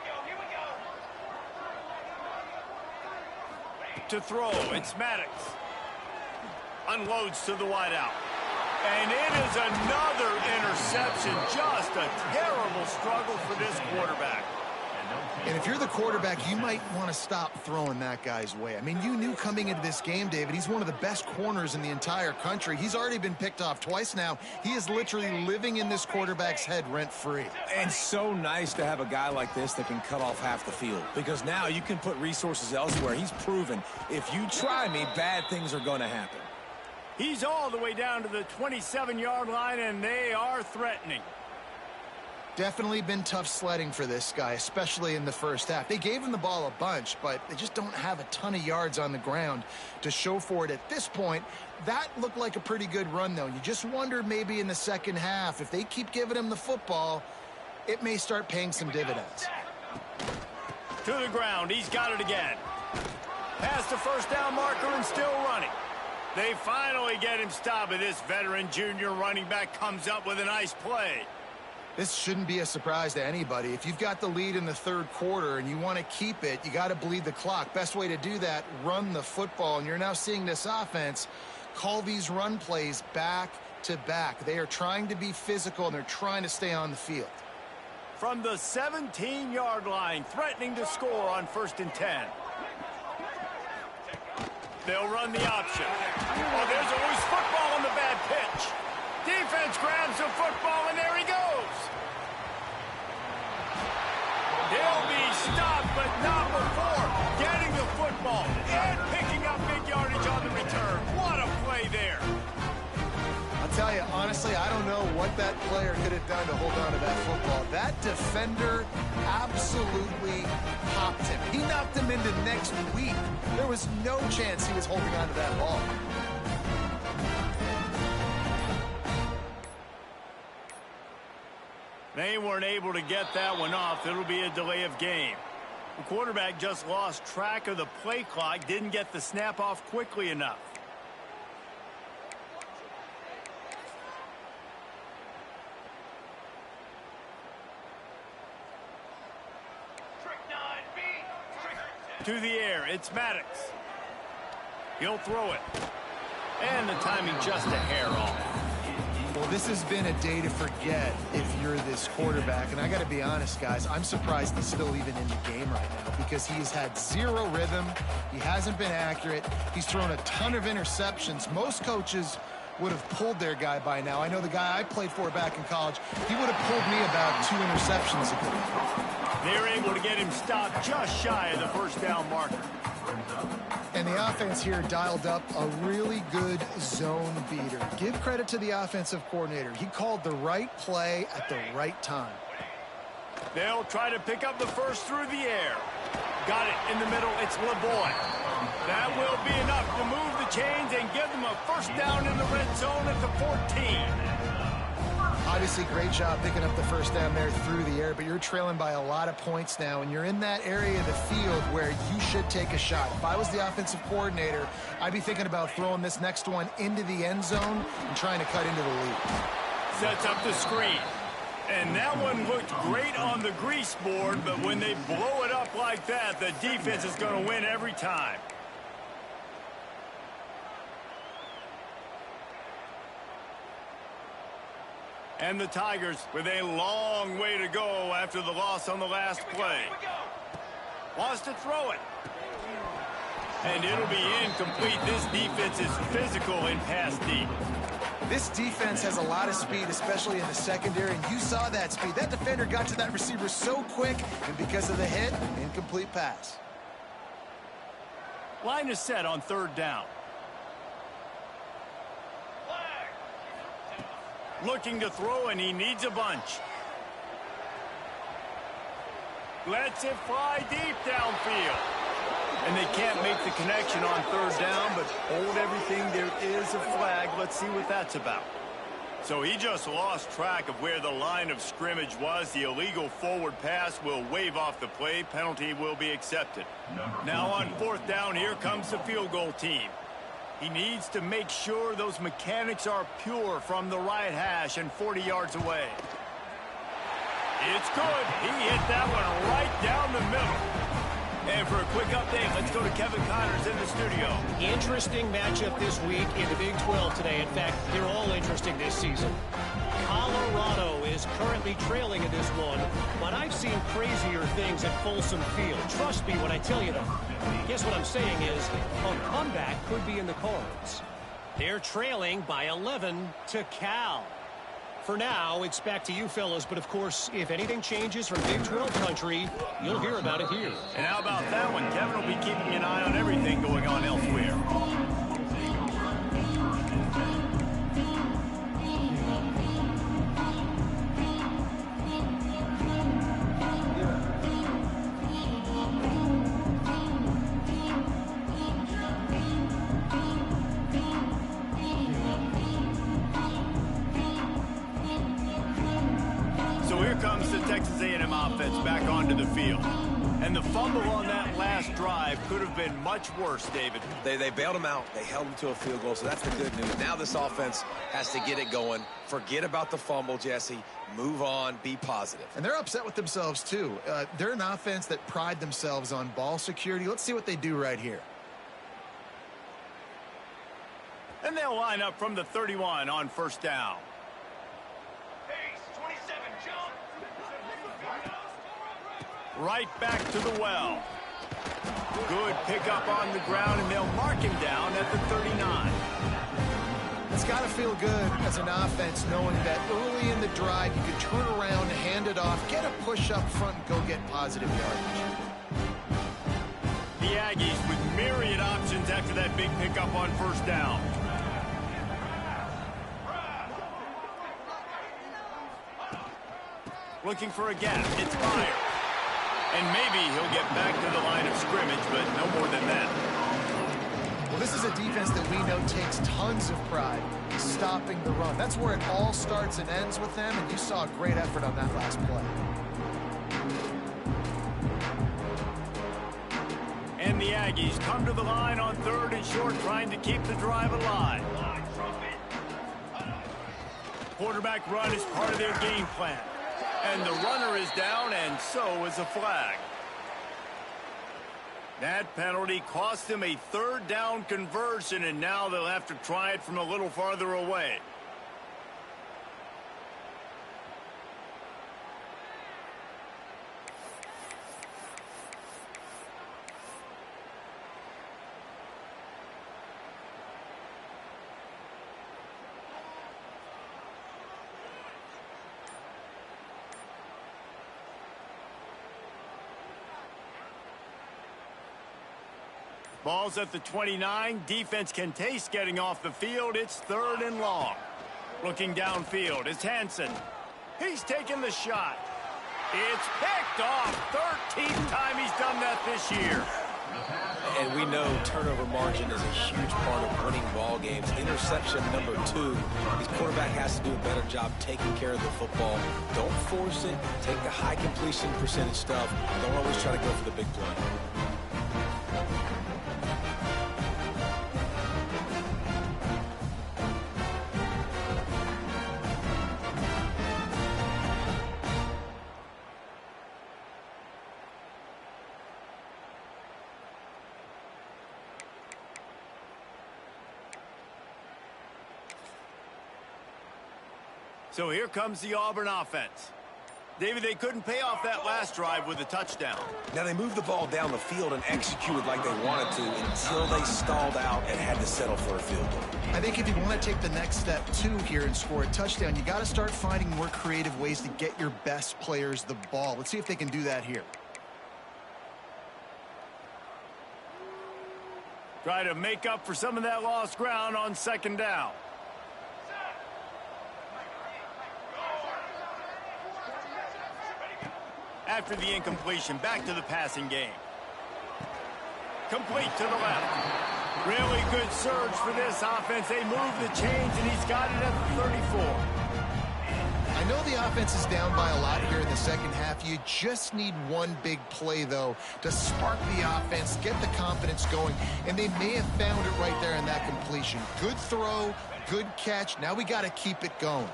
go. To throw, it's Maddox. Unloads to the wideout. And it is another interception. Just a terrible struggle for this quarterback. And if you're the quarterback, you might want to stop throwing that guy's way. I mean, you knew coming into this game, David, he's one of the best corners in the entire country. He's already been picked off twice now. He is literally living in this quarterback's head rent-free. And so nice to have a guy like this that can cut off half the field, because now you can put resources elsewhere. He's proven if you try me, bad things are going to happen. He's all the way down to the 27-yard line, and they are threatening. Definitely been tough sledding for this guy, especially in the first half. They gave him the ball a bunch, but they just don't have a ton of yards on the ground to show for it at this point. That looked like a pretty good run, though. You just wonder maybe in the second half, if they keep giving him the football, it may start paying some dividends. To the ground. He's got it again. Past the 1st down marker and still running. They finally get him stopped, and this veteran junior running back comes up with a nice play. This shouldn't be a surprise to anybody. If you've got the lead in the 3rd quarter and you want to keep it, you got to bleed the clock. Best way to do that, run the football. And you're now seeing this offense call these run plays back to back. They are trying to be physical, and they're trying to stay on the field. From the 17-yard line, threatening to score on 1st and 10. They'll run the option. Oh, there's a loose football on the bad pitch. Defense grabs the football, and there he goes. He'll be stopped what that player could have done to hold on to that football. That defender absolutely popped him. He knocked him into next week. There was no chance he was holding on to that ball. They weren't able to get that one off. It'll be a delay of game. The quarterback just lost track of the play clock, didn't get the snap off quickly enough. To the air, it's Maddox. He'll throw it. And the timing just a hair off. Well, this has been a day to forget if you're this quarterback. And I got to be honest, guys, I'm surprised he's still even in the game right now because he's had zero rhythm. He hasn't been accurate. He's thrown a ton of interceptions. Most coaches would have pulled their guy by now. I know the guy I played for back in college, he would have pulled me about 2 interceptions ago. They're able to get him stopped just shy of the first down marker. And the offense here dialed up a really good zone beater. Give credit to the offensive coordinator. He called the right play at the right time. They'll try to pick up the first through the air. Got it in the middle. It's LeBoy. That will be enough to move the chains and give them a first down in the red zone at the 14. Obviously, great job picking up the first down there through the air, but you're trailing by a lot of points now, and you're in that area of the field where you should take a shot. If I was the offensive coordinator, I'd be thinking about throwing this next one into the end zone and trying to cut into the lead. Sets up the screen. And that one looked great on the grease board, but when they blow it up like that, the defense is going to win every time. And the Tigers with a long way to go after the loss on the last play. Wants to throw it. And it'll be incomplete. This defense is physical in pass deep. This defense has a lot of speed, especially in the secondary, and you saw that speed. That defender got to that receiver so quick, and because of the hit, incomplete pass. Line is set on third down. Looking to throw, and he needs a bunch. Lets it fly deep downfield. And they can't make the connection on third down, but hold everything. There is a flag. Let's see what that's about. So he just lost track of where the line of scrimmage was. The illegal forward pass will wave off the play. Penalty will be accepted. Now on fourth down, here comes the field goal team. He needs to make sure those mechanics are pure from the right hash and 40 yards away. It's good. He hit that one right down the middle. And for a quick update, let's go to Kevin Connors in the studio. Interesting matchup this week in the Big 12 today. In fact, they're all interesting this season. Colorado is currently trailing in this one, but I've seen crazier things at Folsom Field. Trust me when I tell you that. Guess what I'm saying is a comeback could be in the cards. They're trailing by 11 to Cal. For now, it's back to you fellas, but of course, if anything changes from Big 12 country, you'll hear about it here. And how about that one? Kevin will be keeping an eye on everything going on elsewhere. Comes the Texas A&M offense back onto the field. And the fumble on that last drive could have been much worse, David. They bailed him out. They held him to a field goal, so that's the good news. Now this offense has to get it going. Forget about the fumble, Jesse. Move on. Be positive. And they're upset with themselves, too. They're an offense that pride themselves on ball security. Let's see what they do right here. And they'll line up from the 31 on first down. Right back to the well. Good pickup on the ground, and they'll mark him down at the 39. It's got to feel good as an offense knowing that early in the drive you can turn around, hand it off, get a push up front, and go get positive yardage. The Aggies with myriad options after that big pickup on first down. Looking for a gap. It's fired. And maybe he'll get back to the line of scrimmage, but no more than that. Well, this is a defense that we know takes tons of pride stopping the run. That's where it all starts and ends with them, and you saw a great effort on that last play. And the Aggies come to the line on 3rd and short, trying to keep the drive alive. Quarterback run is part of their game plan. And the runner is down, and so is a flag. That penalty cost them a 3rd down conversion, and now they'll have to try it from a little farther away. Ball's at the 29. Defense can taste getting off the field. It's 3rd and long. Looking downfield is Hansen. He's taking the shot. It's picked off. 13th time he's done that this year. And we know turnover margin is a huge part of winning ball games. Interception number 2. His quarterback has to do a better job taking care of the football. Don't force it. Take the high completion percentage stuff. Don't always try to go for the big play. So here comes the Auburn offense. David, they couldn't pay off that last drive with a touchdown. Now they moved the ball down the field and executed like they wanted to until they stalled out and had to settle for a field goal. I think if you want to take the next step, too, here and score a touchdown, you got to start finding more creative ways to get your best players the ball. Let's see if they can do that here. Try to make up for some of that lost ground on 2nd down. After the incompletion, back to the passing game. Complete to the left. Really good surge for this offense. They move the chains, and he's got it at the 34. I know the offense is down by a lot here in the second half. You just need one big play, though, to spark the offense, get the confidence going, and they may have found it right there in that completion. Good throw, good catch. Now we got to keep it going.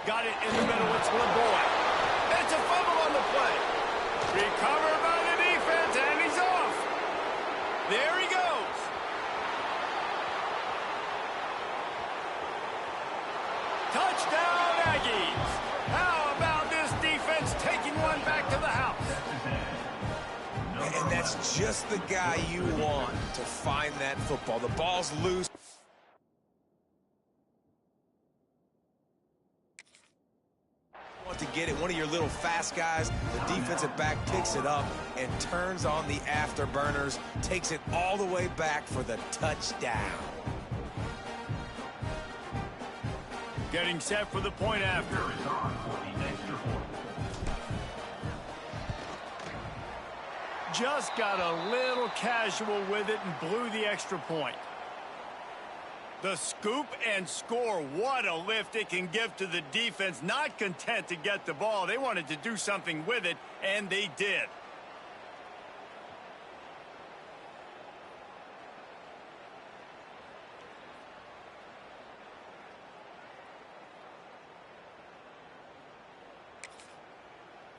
Got it in the middle. It's LeBoy. It's a fumble on the play. Recovered by the defense, and he's off. There he goes. Touchdown, Aggies. How about this defense taking one back to the house? And that's just the guy you want to find that football. The ball's loose. To get it, one of your little fast guys, the defensive back picks it up and turns on the afterburners, takes it all the way back for the touchdown. Getting set for the point after. Just got a little casual with it and blew the extra point. The scoop and score. What a lift it can give to the defense. Not content to get the ball. They wanted to do something with it, and they did.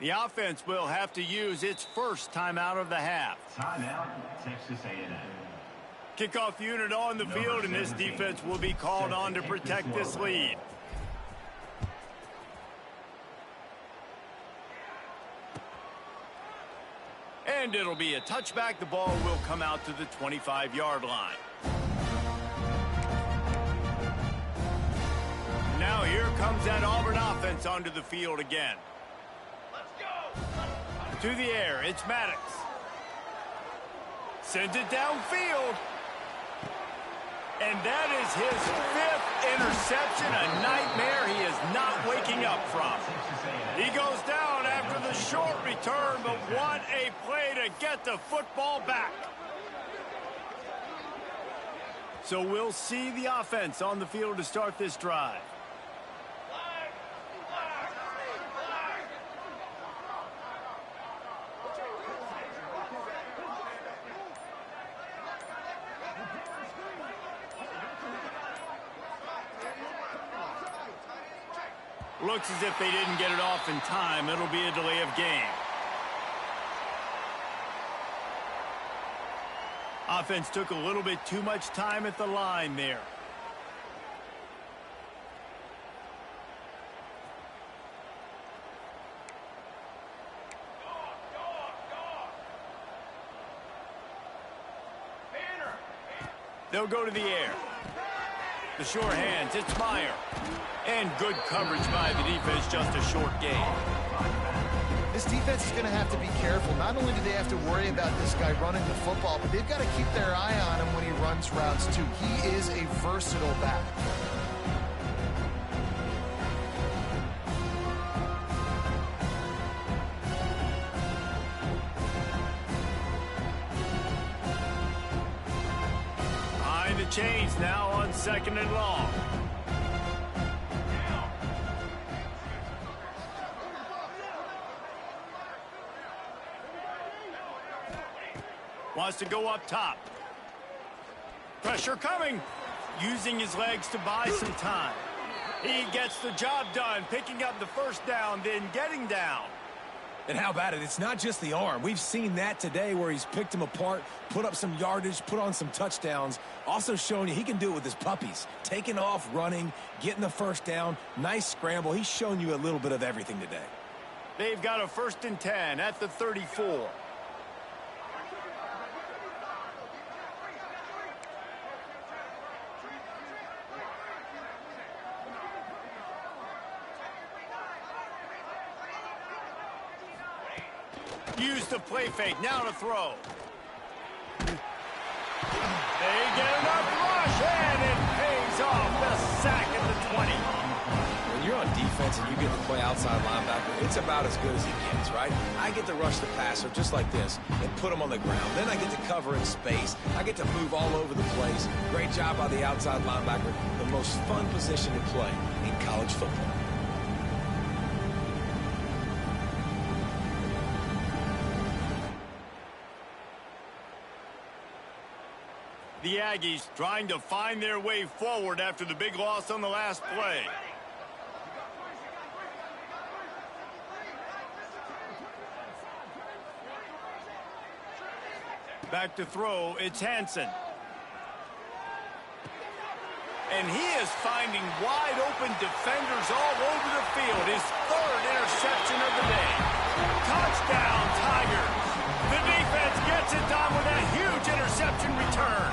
The offense will have to use its first timeout of the half. Timeout, Texas A&M. Kickoff unit on the field, and this defense will be called on to protect this lead. And it'll be a touchback. The ball will come out to the 25-yard line. Now here comes that Auburn offense onto the field again. To the air, it's Maddox. Sends it downfield. And that is his 5th interception, a nightmare he is not waking up from. He goes down after the short return, but what a play to get the football back. So we'll see the offense on the field to start this drive. Looks as if they didn't get it off in time. It'll be a delay of game. Offense took a little bit too much time at the line there. They'll go to the air. The short hands, it's Meyer. And good coverage by the defense, just a short gain. This defense is going to have to be careful. Not only do they have to worry about this guy running the football, but they've got to keep their eye on him when he runs routes too. He is a versatile back. Behind the chains now on 2nd and long. Wants to go up top. Pressure coming. Using his legs to buy some time. He gets the job done, picking up the first down, then getting down. And how about it? It's not just the arm. We've seen that today where he's picked them apart, put up some yardage, put on some touchdowns. Also showing you he can do it with his puppies. Taking off, running, getting the first down. Nice scramble. He's shown you a little bit of everything today. They've got a 1st and 10 at the 34. Use the play fake, now to throw. They get enough rush, and it pays off. The sack at the 20. When you're on defense and you get to play outside linebacker, it's about as good as it gets, right? I get to rush the passer just like this and put him on the ground. Then I get to cover in space. I get to move all over the place. Great job by the outside linebacker. The most fun position to play in college football. The Aggies trying to find their way forward after the big loss on the last play. Back to throw, it's Hansen. And he is finding wide open defenders all over the field. His 3rd interception of the day. Touchdown, Tigers. The defense gets it done with a huge interception return.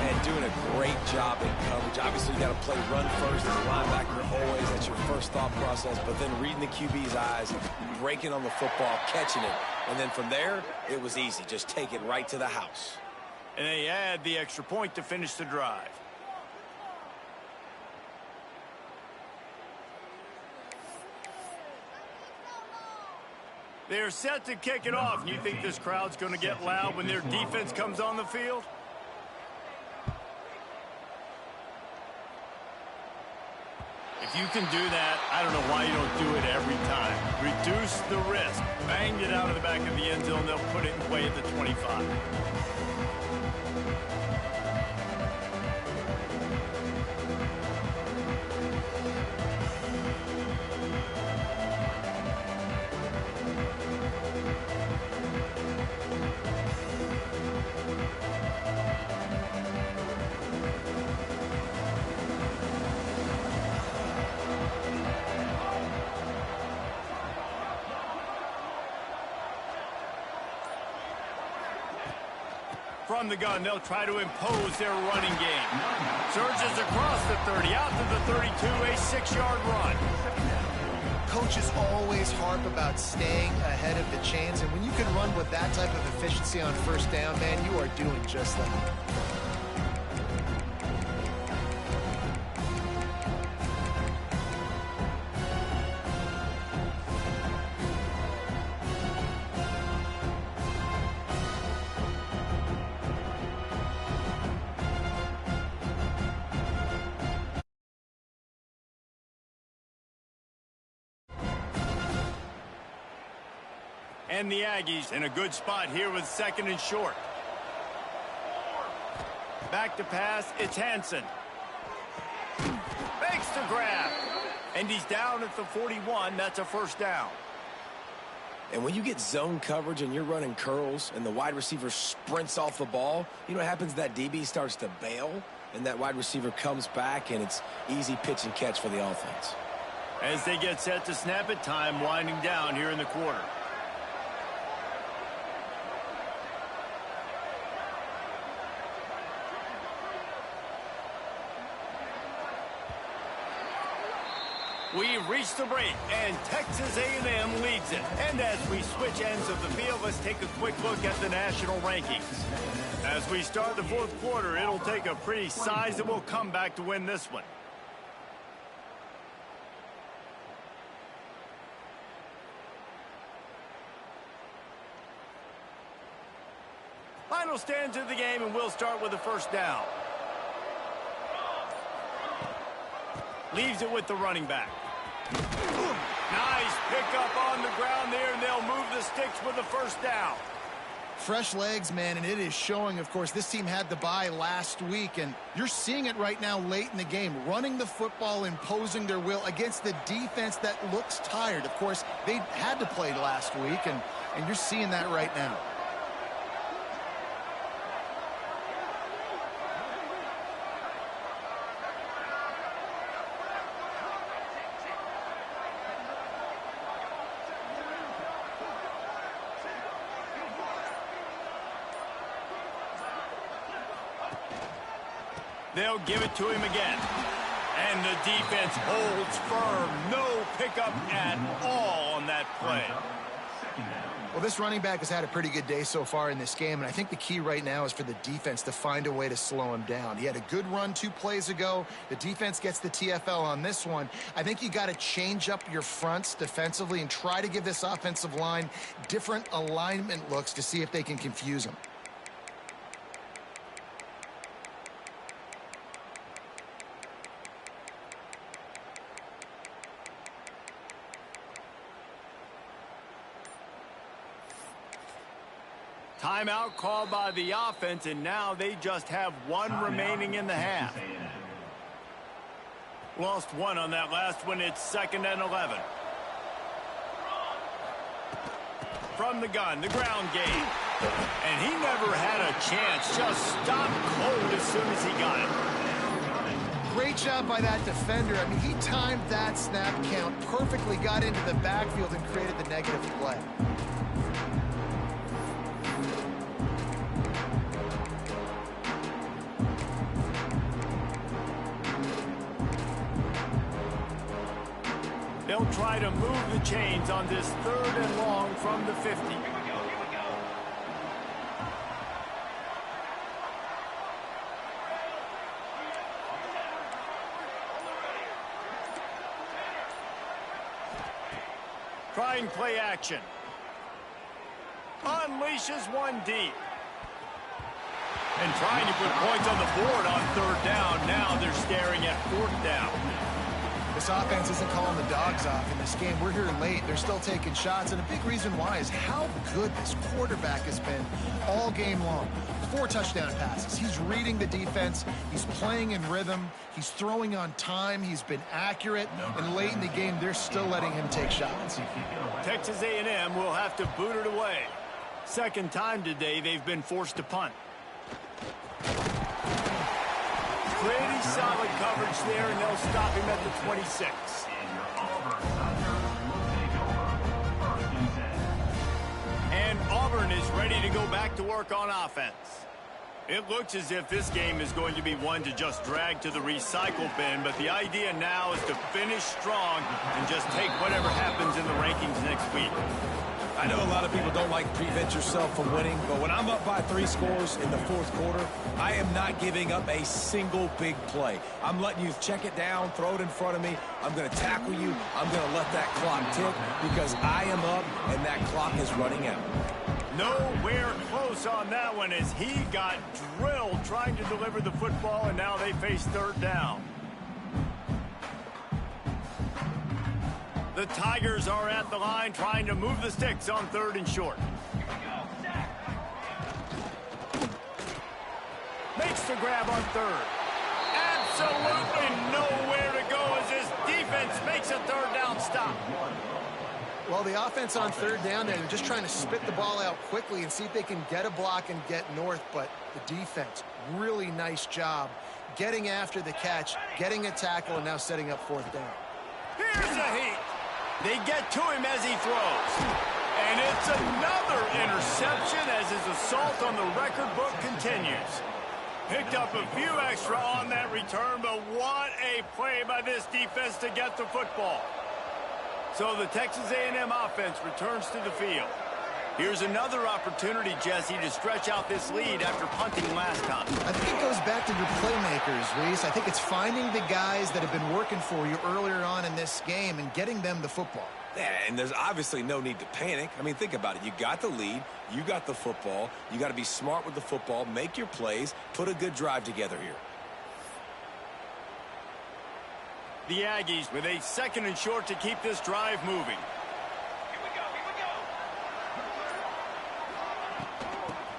And doing a great job in coverage. Obviously, you got to play run first as a linebacker always. That's your first thought process. But then reading the QB's eyes, breaking on the football, catching it. And then from there, it was easy. Just take it right to the house. And they add the extra point to finish the drive. They're set to kick it off. You think this crowd's going to get loud when their defense comes on the field? If you can do that, I don't know why you don't do it every time. Reduce the risk. Banged it out of the back of the end zone. They'll put it in play at the 25. From the gun, they'll try to impose their running game. Surges across the 30, out to the 32, a 6-yard run. Coaches always harp about staying ahead of the chains, and when you can run with that type of efficiency on 1st down, man, you are doing just that. And the Aggies in a good spot here with 2nd and short. Back to pass, it's Hansen. Makes the grab. And he's down at the 41. That's a first down. And when you get zone coverage and you're running curls and the wide receiver sprints off the ball, you know what happens? That DB starts to bail, and that wide receiver comes back, and it's easy pitch and catch for the offense. As they get set to snap it, time winding down here in the quarter. We've reached the break, and Texas A&M leads it. And as we switch ends of the field, let's take a quick look at the national rankings. As we start the 4th quarter, it'll take a pretty sizable comeback to win this one. Final stands of the game, and we'll start with the first down. Leaves it with the running back. Nice pickup on the ground there, and they'll move the sticks with the first down. Fresh legs, man, and it is showing, of course, this team had the bye last week, and you're seeing it right now late in the game, running the football, imposing their will against the defense that looks tired. Of course, they had to play last week, and you're seeing that right now. They'll give it to him again. And the defense holds firm. No pickup at all on that play. Well, this running back has had a pretty good day so far in this game, and I think the key right now is for the defense to find a way to slow him down. He had a good run 2 plays ago. The defense gets the TFL on this one. I think you got to change up your fronts defensively and try to give this offensive line different alignment looks to see if they can confuse him. Timeout called by the offense, and now they just have 1 remaining in the half. Lost 1 on that last one. It's 2nd and 11. From the gun, the ground game. And he never had a chance. Just stopped cold as soon as he got it. Great job by that defender. I mean, he timed that snap count perfectly, got into the backfield and created the negative play. They'll try to move the chains on this 3rd and long from the 50. Trying play action. Unleashes 1 deep. And trying to put points on the board on 3rd down. Now they're staring at 4th down. This offense isn't calling the dogs off in this game. We're here late. They're still taking shots, and a big reason why is how good this quarterback has been all game long. 4 touchdown passes. He's reading the defense. He's playing in rhythm. He's throwing on time. He's been accurate. And late in the game, they're still letting him take shots. Texas A&M will have to boot it away. 2nd time today they've been forced to punt. Pretty solid coverage there, and they'll stop him at the 26. And Auburn is ready to go back to work on offense. It looks as if this game is going to be one to just drag to the recycle bin, but the idea now is to finish strong and just take whatever happens in the rankings next week. I know a lot of people don't like to prevent yourself from winning, but when I'm up by 3 scores in the 4th quarter, I am not giving up a single big play. I'm letting you check it down, throw it in front of me. I'm going to tackle you. I'm going to let that clock tick because I am up and that clock is running out. Nowhere close on that one as he got drilled trying to deliver the football, and now they face 3rd down. The Tigers are at the line trying to move the sticks on 3rd and short. Makes the grab on 3rd. Absolutely nowhere to go as this defense makes a 3rd down stop. Well, the offense on 3rd down there, they're just trying to spit the ball out quickly and see if they can get a block and get north. But the defense, really nice job getting after the catch, getting a tackle, and now setting up 4th down. Here's a heat. They get to him as he throws. And it's another interception as his assault on the record book continues. Picked up a few extra on that return, but what a play by this defense to get the football. So the Texas A&M offense returns to the field. Here's another opportunity, Jesse, to stretch out this lead after punting last time. I think it goes back to your playmakers, Reese. I think it's finding the guys that have been working for you earlier on in this game and getting them the football. Yeah, and there's obviously no need to panic. I mean, think about it. You got the lead. You got the football. You got to be smart with the football, make your plays, put a good drive together here. The Aggies with a 2nd and short to keep this drive moving.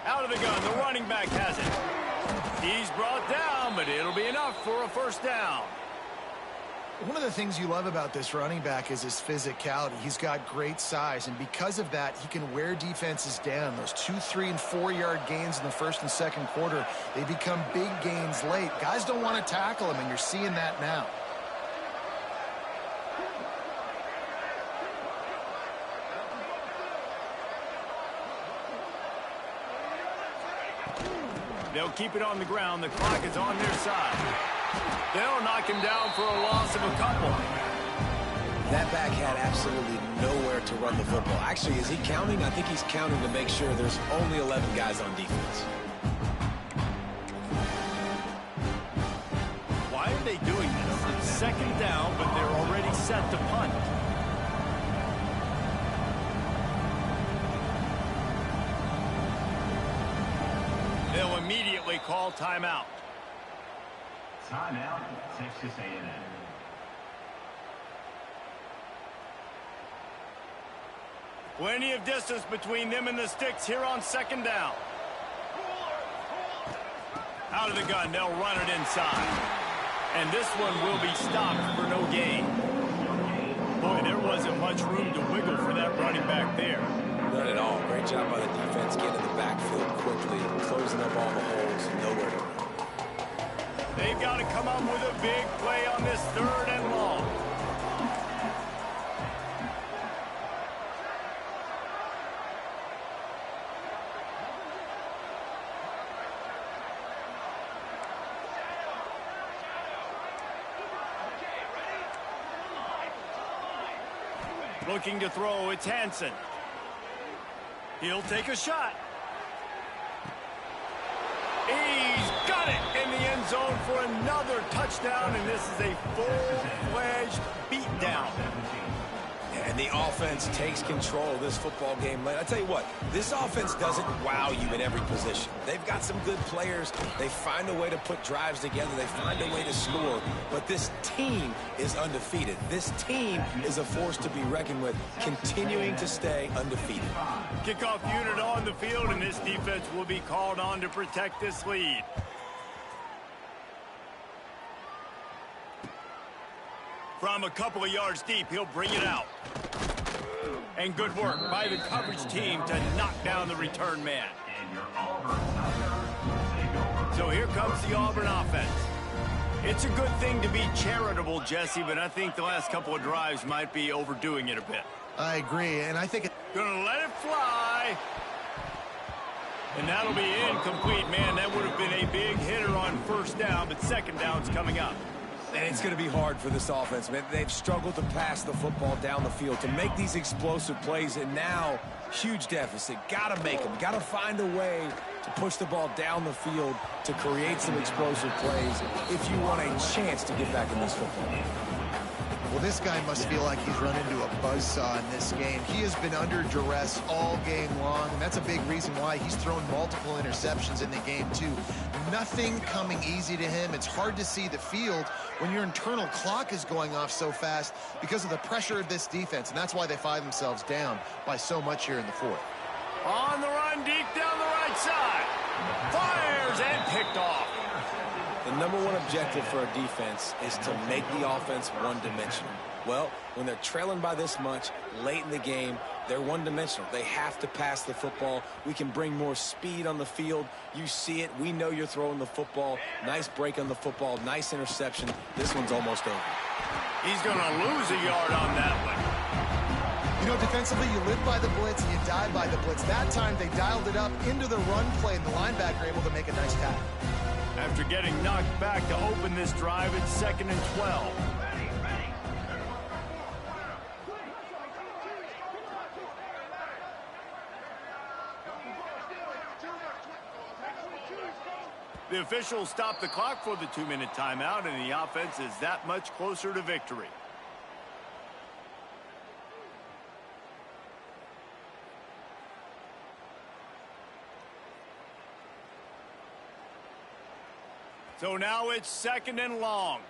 Out of the gun, the running back has it. He's brought down, but it'll be enough for a 1st down. One of the things you love about this running back is his physicality. He's got great size, and because of that, he can wear defenses down. Those 2-, 3-, and 4-yard gains in the 1st and 2nd quarter, they become big gains late. Guys don't want to tackle him, and you're seeing that now. They'll keep it on the ground. The clock is on their side. They'll knock him down for a loss of a couple. That back had absolutely nowhere to run the football. Actually, is he counting? I think he's counting to make sure there's only 11 guys on defense. Why are they doing this? It's 2nd down, but they're already set to punt. They'll immediately call timeout. Timeout, Texas A&M. Plenty of distance between them and the sticks here on 2nd down. Out of the gun, they'll run it inside. And this one will be stopped for no gain. Boy, there wasn't much room to wiggle for that running back there. None at all. Great job by the defense getting in the backfield quickly, closing up all the holes, nowhere to run. They've got to come up with a big play on this 3rd and long. Looking to throw, it's Hansen. He'll take a shot. He's got it in the end zone for another touchdown, and this is a full-fledged beatdown. And the offense takes control of this football game late. I tell you what, this offense doesn't wow you in every position. They've got some good players. They find a way to put drives together. They find a way to score. But this team is undefeated. This team is a force to be reckoned with, continuing to stay undefeated. Kickoff unit on the field, and this defense will be called on to protect this lead. From a couple of yards deep, he'll bring it out. And good work by the coverage team to knock down the return man. So here comes the Auburn offense. It's a good thing to be charitable, Jesse, but I think the last couple of drives might be overdoing it a bit. I agree, and I think Gonna let it fly. And that'll be incomplete, man. That would have been a big hitter on 1st down, but 2nd down's coming up. And it's going to be hard for this offense, man. They've struggled to pass the football down the field, to make these explosive plays, and now huge deficit. Got to make them. Got to find a way to push the ball down the field to create some explosive plays if you want a chance to get back in this football game. Well, this guy must feel like he's run into a buzzsaw in this game. He has been under duress all game long, and that's a big reason why he's thrown multiple interceptions in the game, too. Nothing coming easy to him. It's hard to see the field when your internal clock is going off so fast because of the pressure of this defense, and that's why they find themselves down by so much here in the fourth. On the run, deep down the right side. Fires and picked off. The number one objective for a defense is to make the offense one-dimensional. Well, when they're trailing by this much late in the game, they're one-dimensional. They have to pass the football. We can bring more speed on the field. You see it. We know you're throwing the football. Nice break on the football. Nice interception. This one's almost over. He's going to lose a yard on that one. You know, defensively, you live by the blitz and you die by the blitz. That time, they dialed it up into the run play, and the linebacker able to make a nice tackle. After getting knocked back to open this drive, it's 2nd and 12. The officials stop the clock for the 2-minute timeout, and the offense is that much closer to victory. So now it's 2nd and long.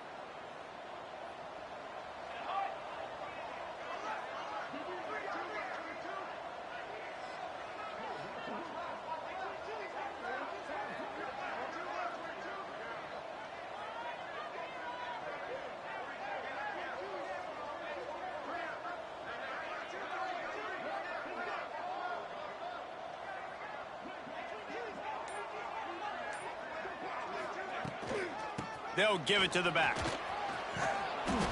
They'll give it to the back.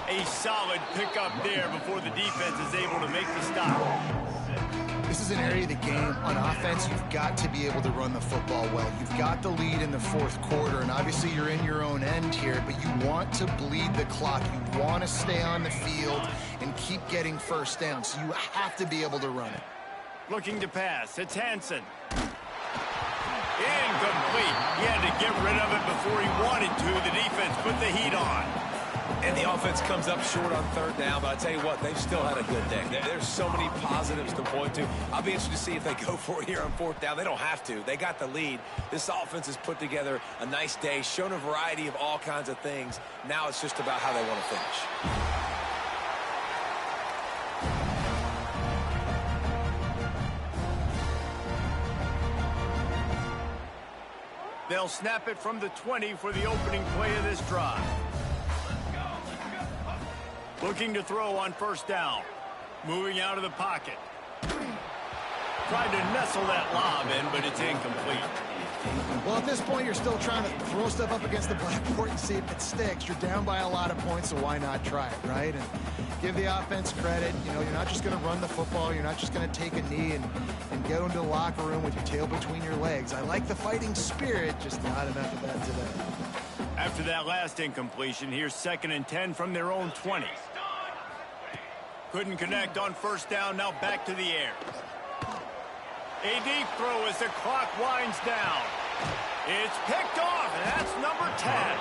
A solid pickup there before the defense is able to make the stop. This is an area of the game. On offense, you've got to be able to run the football well. You've got the lead in the fourth quarter, and obviously you're in your own end here, but you want to bleed the clock. You want to stay on the field and keep getting first down, so you have to be able to run it. Looking to pass. It's Hansen. Incomplete. He had to get rid of it before he wanted to. The defense put the heat on. And the offense comes up short on 3rd down, but I tell you what, they've still had a good day. There's so many positives to point to. I'll be interested to see if they go for it here on 4th down. They don't have to. They got the lead. This offense has put together a nice day, shown a variety of all kinds of things. Now it's just about how they want to finish. They'll snap it from the 20 for the opening play of this drive. Looking to throw on 1st down. Moving out of the pocket. Tried to nestle that lob in, but it's incomplete. Well, at this point, you're still trying to throw stuff up against the blackboard and see if it sticks. You're down by a lot of points, so why not try it, right? And give the offense credit. You know, you're not just going to run the football. You're not just going to take a knee and go into the locker room with your tail between your legs. I like the fighting spirit, just not enough of that today. After that last incompletion, here's 2nd and 10 from their own 20. Couldn't connect on 1st down, now back to the air. A deep throw as the clock winds down. It's picked off, and that's number 10.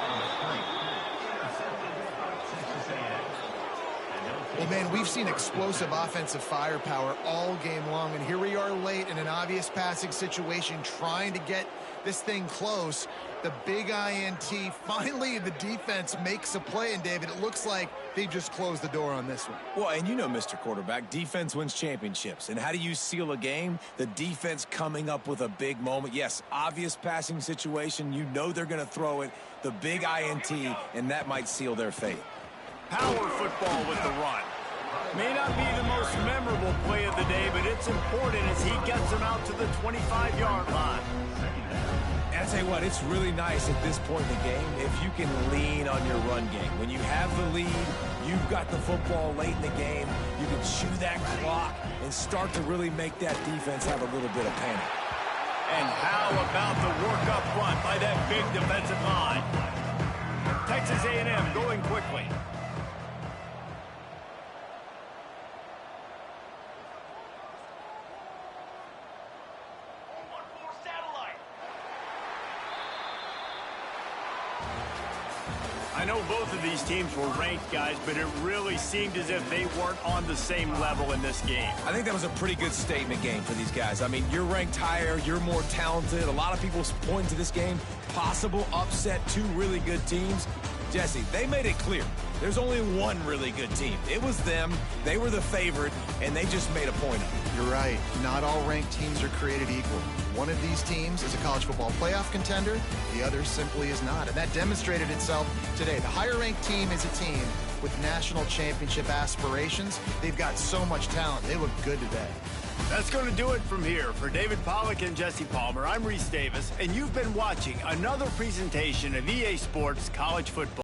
Well, man, we've seen explosive offensive firepower all game long, and here we are late in an obvious passing situation trying to get this thing close. The big INT, finally the defense makes a play, and David, it looks like they just closed the door on this one. Well, and you know, Mr. Quarterback, defense wins championships. And how do you seal a game? The defense coming up with a big moment. Yes, obvious passing situation. You know they're going to throw it. The big INT, and that might seal their fate. Power football with the run. May not be the most memorable play of the day, but it's important as he gets him out to the 25-yard line. And I tell you what, it's really nice at this point in the game if you can lean on your run game. When you have the lead, you've got the football late in the game, you can chew that clock and start to really make that defense have a little bit of panic. And how about the work up front by that big defensive line? Texas A&M going quickly. I know both of these teams were ranked, guys, but it really seemed as if they weren't on the same level in this game. I think that was a pretty good statement game for these guys. I mean, you're ranked higher, you're more talented. A lot of people point to this game, possible upset, two really good teams. Jesse, they made it clear. There's only one really good team. It was them. They were the favorite, and they just made a point of it. You're right. Not all ranked teams are created equal. One of these teams is a college football playoff contender. The other simply is not. And that demonstrated itself today. The higher-ranked team is a team with national championship aspirations. They've got so much talent. They look good today. That's going to do it from here. For David Pollack and Jesse Palmer, I'm Reese Davis, and you've been watching another presentation of EA Sports College Football.